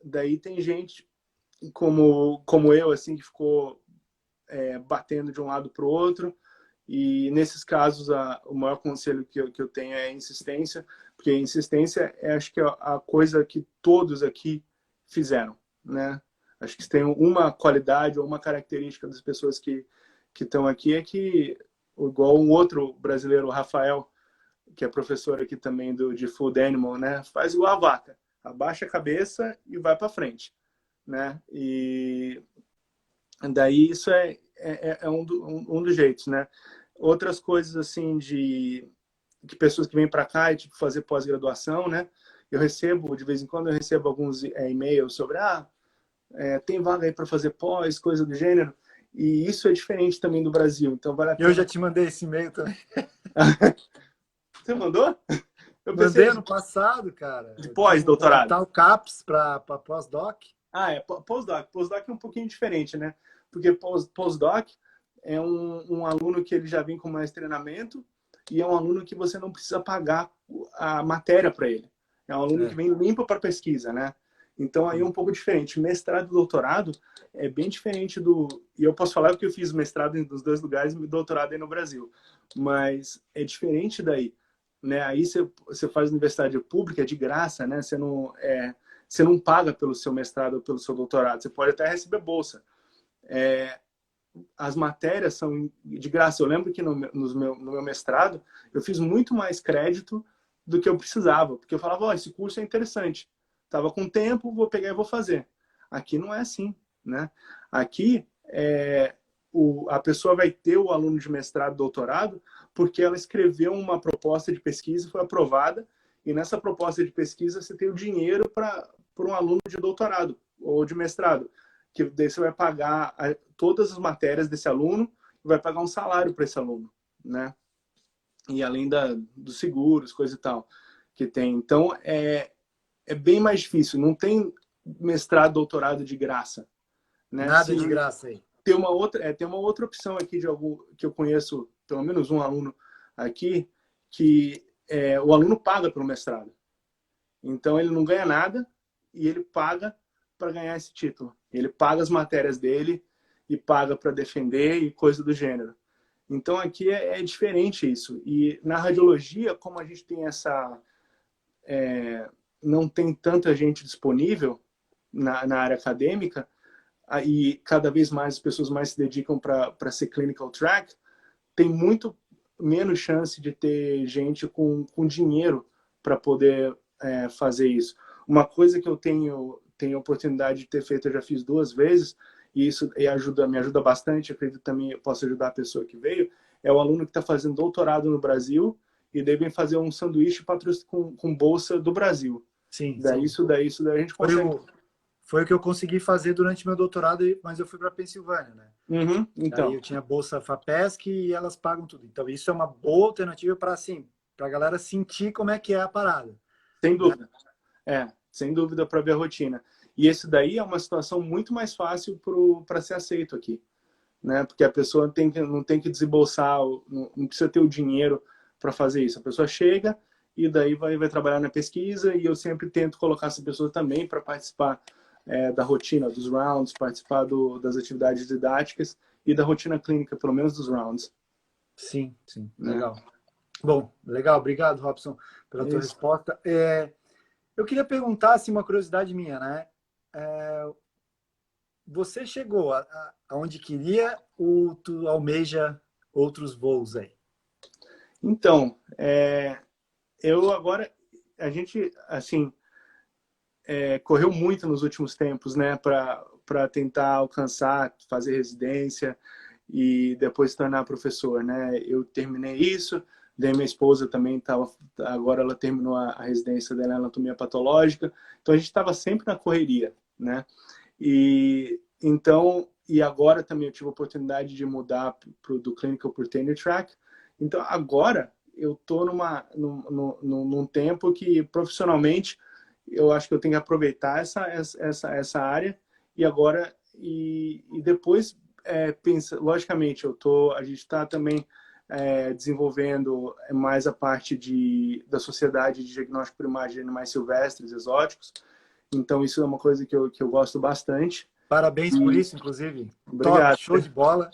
Daí tem gente como eu, assim, que ficou batendo de um lado para o outro, e nesses casos o maior conselho que eu tenho é a insistência, porque a insistência acho que é a coisa que todos aqui fizeram, né? Acho que tem uma qualidade ou uma característica das pessoas que estão aqui é que, igual um outro brasileiro, o Rafael, que é professor aqui também de Food Animal, né? Faz igual a vaca, abaixa a cabeça e vai para frente, né? E daí isso é um dos jeitos, né? Outras coisas assim de pessoas que vêm para cá e tipo, fazer pós-graduação, né? De vez em quando eu recebo alguns e-mails sobre tem vaga aí para fazer pós, coisa do gênero. E isso é diferente também do Brasil, então vale a pena. Eu já te mandei esse e-mail também. Você mandou? Eu Mandei ano passado, cara. De pós-doutorado. Tá o CAPS para pós-doc. Pós-doc. Pós-doc é um pouquinho diferente, né? Porque pós-doc é um aluno que ele já vem com mais treinamento e é um aluno que você não precisa pagar a matéria para ele. É um aluno que vem limpo para pesquisa, né? Então aí é um pouco diferente. Mestrado e doutorado é bem diferente e eu posso falar porque eu fiz mestrado nos dois lugares e doutorado aí no Brasil. Mas é diferente daí, né? Aí você faz universidade pública, é de graça, né? Você não paga pelo seu mestrado ou pelo seu doutorado. Você pode até receber bolsa. As matérias são de graça. Eu lembro que no meu mestrado eu fiz muito mais crédito do que eu precisava, porque eu falava, esse curso é interessante. Tava com tempo, vou pegar e vou fazer. Aqui não é assim, né? Aqui a pessoa vai ter o aluno de mestrado, doutorado, porque ela escreveu uma proposta de pesquisa, foi aprovada, e nessa proposta de pesquisa você tem o dinheiro para um aluno de doutorado ou de mestrado, que daí você vai pagar todas as matérias desse aluno e vai pagar um salário para esse aluno, né? E além dos seguros, coisa e tal, que tem. Então, é bem mais difícil. Não tem mestrado, doutorado de graça, né? Nada de graça aí. Tem uma outra opção aqui que eu conheço, pelo menos um aluno aqui, que o aluno paga pelo mestrado. Então, ele não ganha nada e ele paga para ganhar esse título. Ele paga as matérias dele e paga para defender e coisa do gênero. Então, aqui é diferente isso. E na radiologia, como a gente tem não tem tanta gente disponível na área acadêmica, e cada vez mais as pessoas mais se dedicam para ser clinical track, tem muito menos chance de ter gente com dinheiro para poder fazer isso. Uma coisa que eu tenho oportunidade de ter feito, eu já fiz 2 vezes, e isso me ajuda bastante, acredito também eu posso ajudar a pessoa que veio, é o aluno que está fazendo doutorado no Brasil e daí vem fazer um sanduíche com bolsa do Brasil. Sim, Daí sim. isso daí a gente consegue. Foi o que eu consegui fazer durante meu doutorado, mas eu fui para Pensilvânia, né? Uhum, Aí então, eu tinha bolsa FAPESC e elas pagam tudo. Então isso é uma boa alternativa para assim, para a galera sentir como é que é a parada. sem Né? dúvida. Sem dúvida para ver a rotina. E esse daí é uma situação muito mais fácil para ser aceito aqui, né? Porque a pessoa não tem que desembolsar, não precisa ter o dinheiro para fazer isso. A pessoa chega e daí vai trabalhar na pesquisa e eu sempre tento colocar essa pessoa também para participar da rotina dos rounds, participar das atividades didáticas e da rotina clínica, pelo menos dos rounds. Sim, sim, Né? legal. Bom, legal, obrigado, Robson, pela tua Isso. resposta. Eu queria perguntar, assim, uma curiosidade minha, né? Você chegou aonde queria ou tu almeja outros voos aí? Então, eu agora, a gente, assim, correu muito nos últimos tempos, né, para tentar alcançar, fazer residência e depois se tornar professor, né? Eu terminei isso, daí minha esposa também estava, agora ela terminou a residência dela em anatomia patológica, então a gente estava sempre na correria, né? E então, e agora também eu tive a oportunidade de mudar do clinical para o tenure track. Então agora eu estou num tempo que profissionalmente eu acho que eu tenho que aproveitar essa área e agora e depois pensa, logicamente a gente está também desenvolvendo mais a parte da sociedade de diagnóstico por imagem de animais silvestres exóticos, então isso é uma coisa que eu gosto bastante. Parabéns por isso, inclusive. Top, Obrigado. show de bola.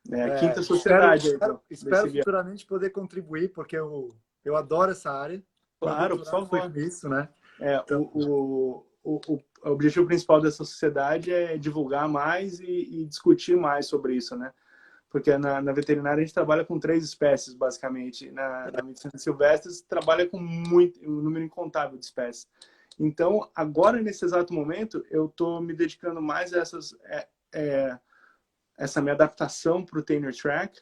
Quinta Espero, sociedade aí espero futuramente poder contribuir, porque eu adoro essa área. Meu claro, por doutorado foi favor. nisso, né? Então, O objetivo principal dessa sociedade é divulgar mais e discutir mais sobre isso, né? Porque na veterinária a gente trabalha com 3 espécies, basicamente. Na medicina silvestre, se trabalha com um número incontável de espécies. Então, agora, nesse exato momento, eu estou me dedicando mais a essa minha adaptação para o tenure track,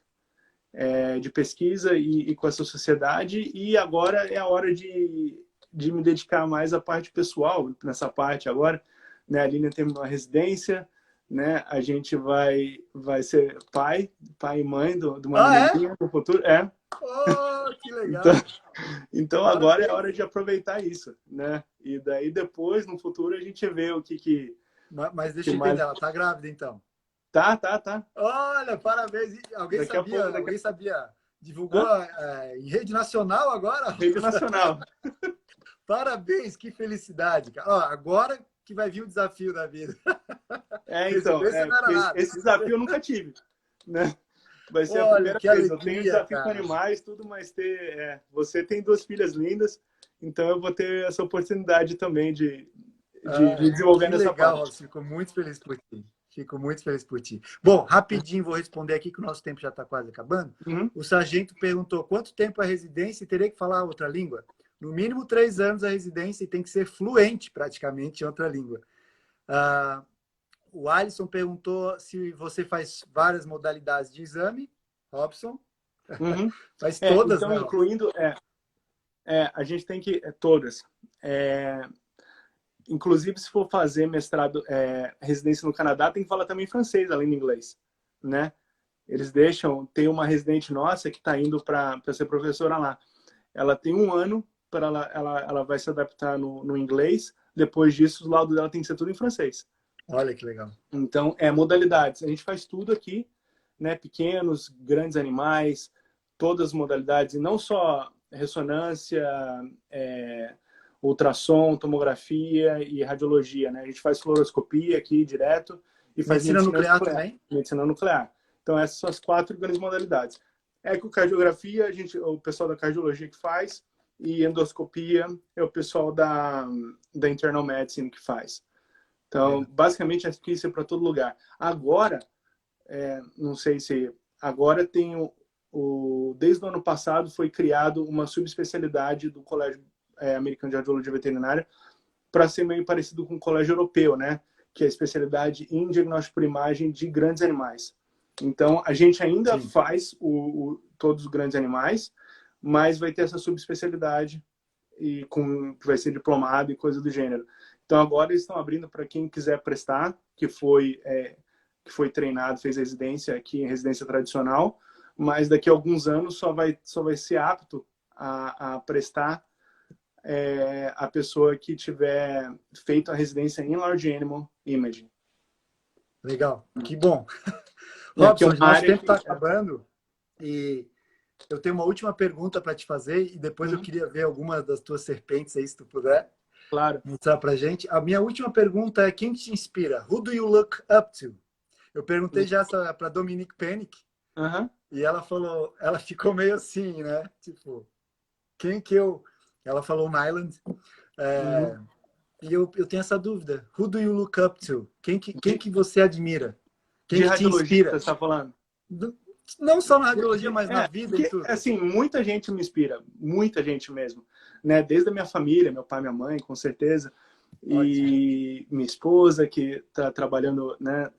de pesquisa e com essa sociedade. E agora é a hora de me dedicar mais à parte pessoal, nessa parte agora. Né? A Lina terminou a residência, né? A gente vai ser pai e mãe de uma menininha no futuro. Oh, que Então, legal! então agora é a hora de aproveitar isso, né? E daí depois, no futuro, a gente vê o que Mas deixa que eu mais... entender, ela tá grávida, então. Tá. Olha, parabéns! Alguém Daqui a sabia? pouco... Alguém sabia? Divulgou em rede nacional agora? Rede nacional. Parabéns, que felicidade, cara. Ó, agora que vai vir o desafio da vida. Então, Residência não era nada. esse desafio eu nunca tive, né? Vai ser a Olha, primeira que vez. Eu tenho alegria, desafio com cara. animais, tudo, mas você tem 2 filhas lindas, então eu vou ter essa oportunidade também de desenvolver Que nessa legal, parte. Robson. Fico muito feliz por ti. Fico muito feliz por ti. Bom, rapidinho vou responder aqui que o nosso tempo já está quase acabando. Uhum. O sargento perguntou quanto tempo é a residência e teria que falar outra língua? No mínimo 3 anos a residência e tem que ser fluente praticamente em outra língua. O Alisson perguntou se você faz várias modalidades de exame. Robson? Uhum. Faz todas, então, né? incluindo... a gente tem que... todas. Inclusive, se for fazer mestrado, residência no Canadá, tem que falar também francês, além do inglês, né? Eles deixam... Tem uma residente nossa que está indo para ser professora lá. Ela tem 1 ano, ela vai se adaptar no inglês. Depois disso, o laudo dela tem que ser tudo em francês. Olha que legal. Então, modalidades. A gente faz tudo aqui, né? Pequenos, grandes animais, todas as modalidades, e não só ressonância, ultrassom, tomografia e radiologia, né? A gente faz fluoroscopia aqui direto e faz Medicina nuclear também? Medicina nuclear. Então, essas são as 4 grandes modalidades. Ecocardiografia, o pessoal da cardiologia que faz, e endoscopia é o pessoal da internal medicine que faz. Então, basicamente, isso é para todo lugar. Agora, não sei se... Agora tem desde o ano passado foi criado uma subespecialidade do Colégio Americano de Radiologia Veterinária para ser meio parecido com o Colégio Europeu, né? Que é a especialidade em diagnóstico por imagem de grandes animais. Então, a gente ainda Sim. faz todos os grandes animais, mas vai ter essa subespecialidade e que vai ser diplomado e coisa do gênero. Então, agora eles estão abrindo para quem quiser prestar, que foi treinado, fez residência aqui em residência tradicional, mas daqui a alguns anos só vai ser apto a prestar a pessoa que tiver feito a residência em Large Animal Imaging. Legal, que bom. Que é Robson, uma nosso área tempo que... está acabando e eu tenho uma última pergunta para te fazer e depois eu queria ver algumas das tuas serpentes aí, se tu puder Claro. mostrar para gente. A minha última pergunta é: quem te inspira? Who do you look up to? Eu perguntei já para Dominique Pennick e ela falou, ela ficou meio assim, né? Tipo, quem que eu... Ela falou Nyland. E eu tenho essa dúvida. Who do you look up to? Quem que você admira? Quem De que te radiologia, você inspira? está falando? Não só na radiologia, mas na vida e Porque, tudo. assim, muita gente me inspira, muita gente mesmo, né? Desde a minha família, meu pai, minha mãe, com certeza, e minha esposa que está trabalhando, né,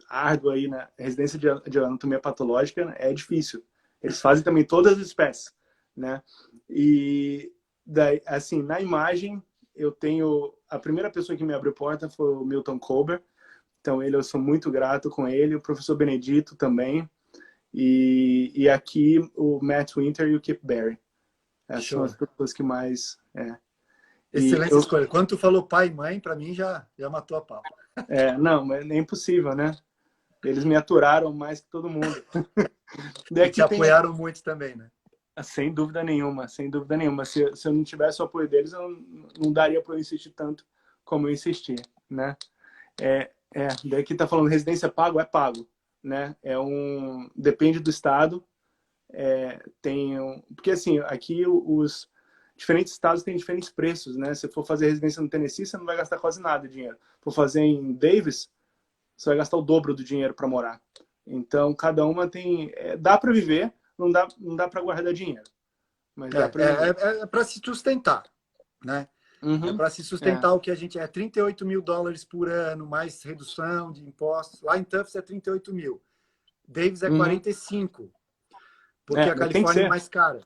árduo aí na residência de anatomia patológica, né, é difícil. Eles fazem também todas as espécies, né? E daí, assim, na imagem eu tenho a primeira pessoa que me abriu porta foi o Milton Colbert. Então eu sou muito grato com ele, o professor Benedito também. E aqui o Matt Winter e o Kip Berry. Essas são as pessoas que mais... Excelente escolha. Quando tu falou pai e mãe, para mim já matou a pau. Não, mas é impossível, né? Eles me aturaram mais que todo mundo. E te apoiaram muito também, né? Sem dúvida nenhuma, sem dúvida nenhuma. Se eu não tivesse o apoio deles, eu não daria para eu insistir tanto como eu insisti, né? Daí que tá falando residência pago, é pago, né? Depende do estado. Porque assim, aqui os diferentes estados têm diferentes preços, né? Se for fazer residência no Tennessee, você não vai gastar quase nada de dinheiro. Se for fazer em Davis, você vai gastar o dobro do dinheiro para morar. Então, cada uma tem... dá para viver, não dá para guardar dinheiro. Mas dá para viver. É para se sustentar, né? É para se sustentar o que a gente... É $38 mil por ano, mais redução de impostos. Lá em Tufts é 38 mil. Davis é 45, porque a Califórnia é mais cara.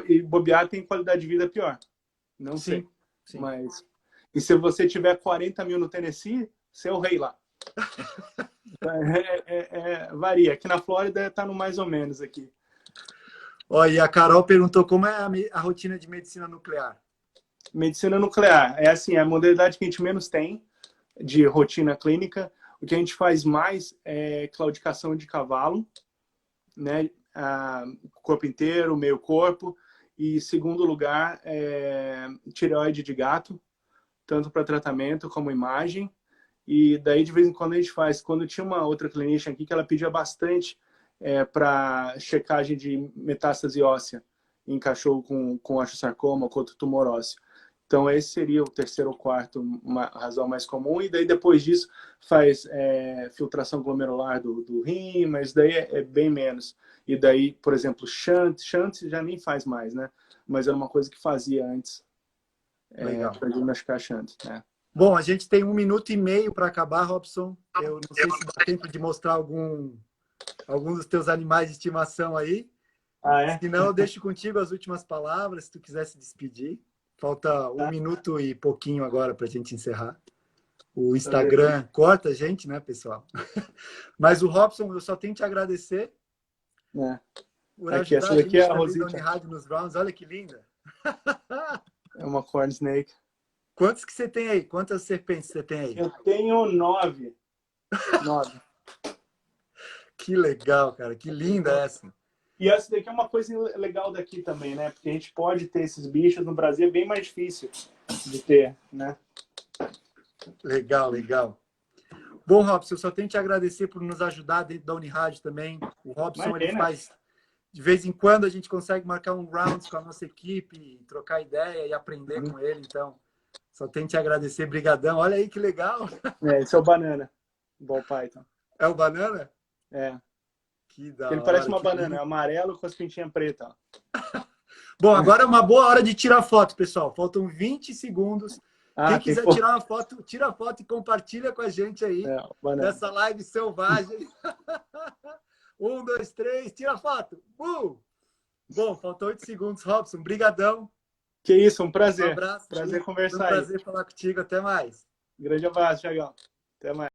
E bobear tem qualidade de vida pior. Não sei. Sim. Mas... E se você tiver 40 mil no Tennessee, você é o rei lá. Varia. Aqui na Flórida está no mais ou menos aqui. E a Carol perguntou como é a rotina de medicina nuclear. Medicina nuclear. É assim, a modalidade que a gente menos tem de rotina clínica. O que a gente faz mais é claudicação de cavalo, né? Corpo inteiro, meio corpo. E segundo lugar, tireoide de gato, tanto para tratamento como imagem. E daí, de vez em quando, a gente faz. Quando tinha uma outra clinician aqui que ela pedia bastante para checagem de metástase óssea em cachorro com osteosarcoma ou com outro tumor ósseo. Então, esse seria o terceiro ou quarto, uma razão mais comum. E daí, depois disso, faz filtração glomerular do rim, mas daí é bem menos. E daí, por exemplo, shunt já nem faz mais, né? Mas era uma coisa que fazia antes para diagnosticar shunt, né? Bom, a gente tem 1 minuto e meio para acabar, Robson. Eu não sei se dá tempo de mostrar alguns dos teus animais de estimação aí. Se não, eu deixo contigo as últimas palavras, se tu quiser se despedir. Falta 1 minuto e pouquinho agora para a gente encerrar. O Instagram corta a gente, né, pessoal? Mas o Robson, eu só tenho que te agradecer por ajudar a gente na vida Rádio nos rounds. Olha que linda. É uma corn snake. Quantos que você tem aí? Quantas serpentes você tem aí? Eu tenho 9. 9. Que legal, cara. Que linda essa. E essa daqui é uma coisa legal daqui também, né? Porque a gente pode ter esses bichos no Brasil, é bem mais difícil de ter, né? Legal, legal. Bom, Robson, eu só tenho que te agradecer por nos ajudar dentro da Unirádio também. O Robson, ele faz... De vez em quando a gente consegue marcar um rounds com a nossa equipe, trocar ideia e aprender com ele. Então, só tenho que te agradecer. Brigadão. Olha aí que legal. Esse é o Banana. Ball Python. É o Banana? Que da hora. Ele parece uma banana, é amarelo com as pintinhas pretas. Bom, agora é uma boa hora de tirar foto, pessoal. Faltam 20 segundos. Quem quiser tirar uma foto, tira a foto e compartilha com a gente aí dessa live selvagem. 1, 2, 3, tira a foto. Bom, faltou 8 segundos, Robson. Brigadão. Que isso, um prazer. Um abraço. Prazer conversar aí. Um prazer falar contigo. Até mais. Grande abraço, Thiagão. Até mais.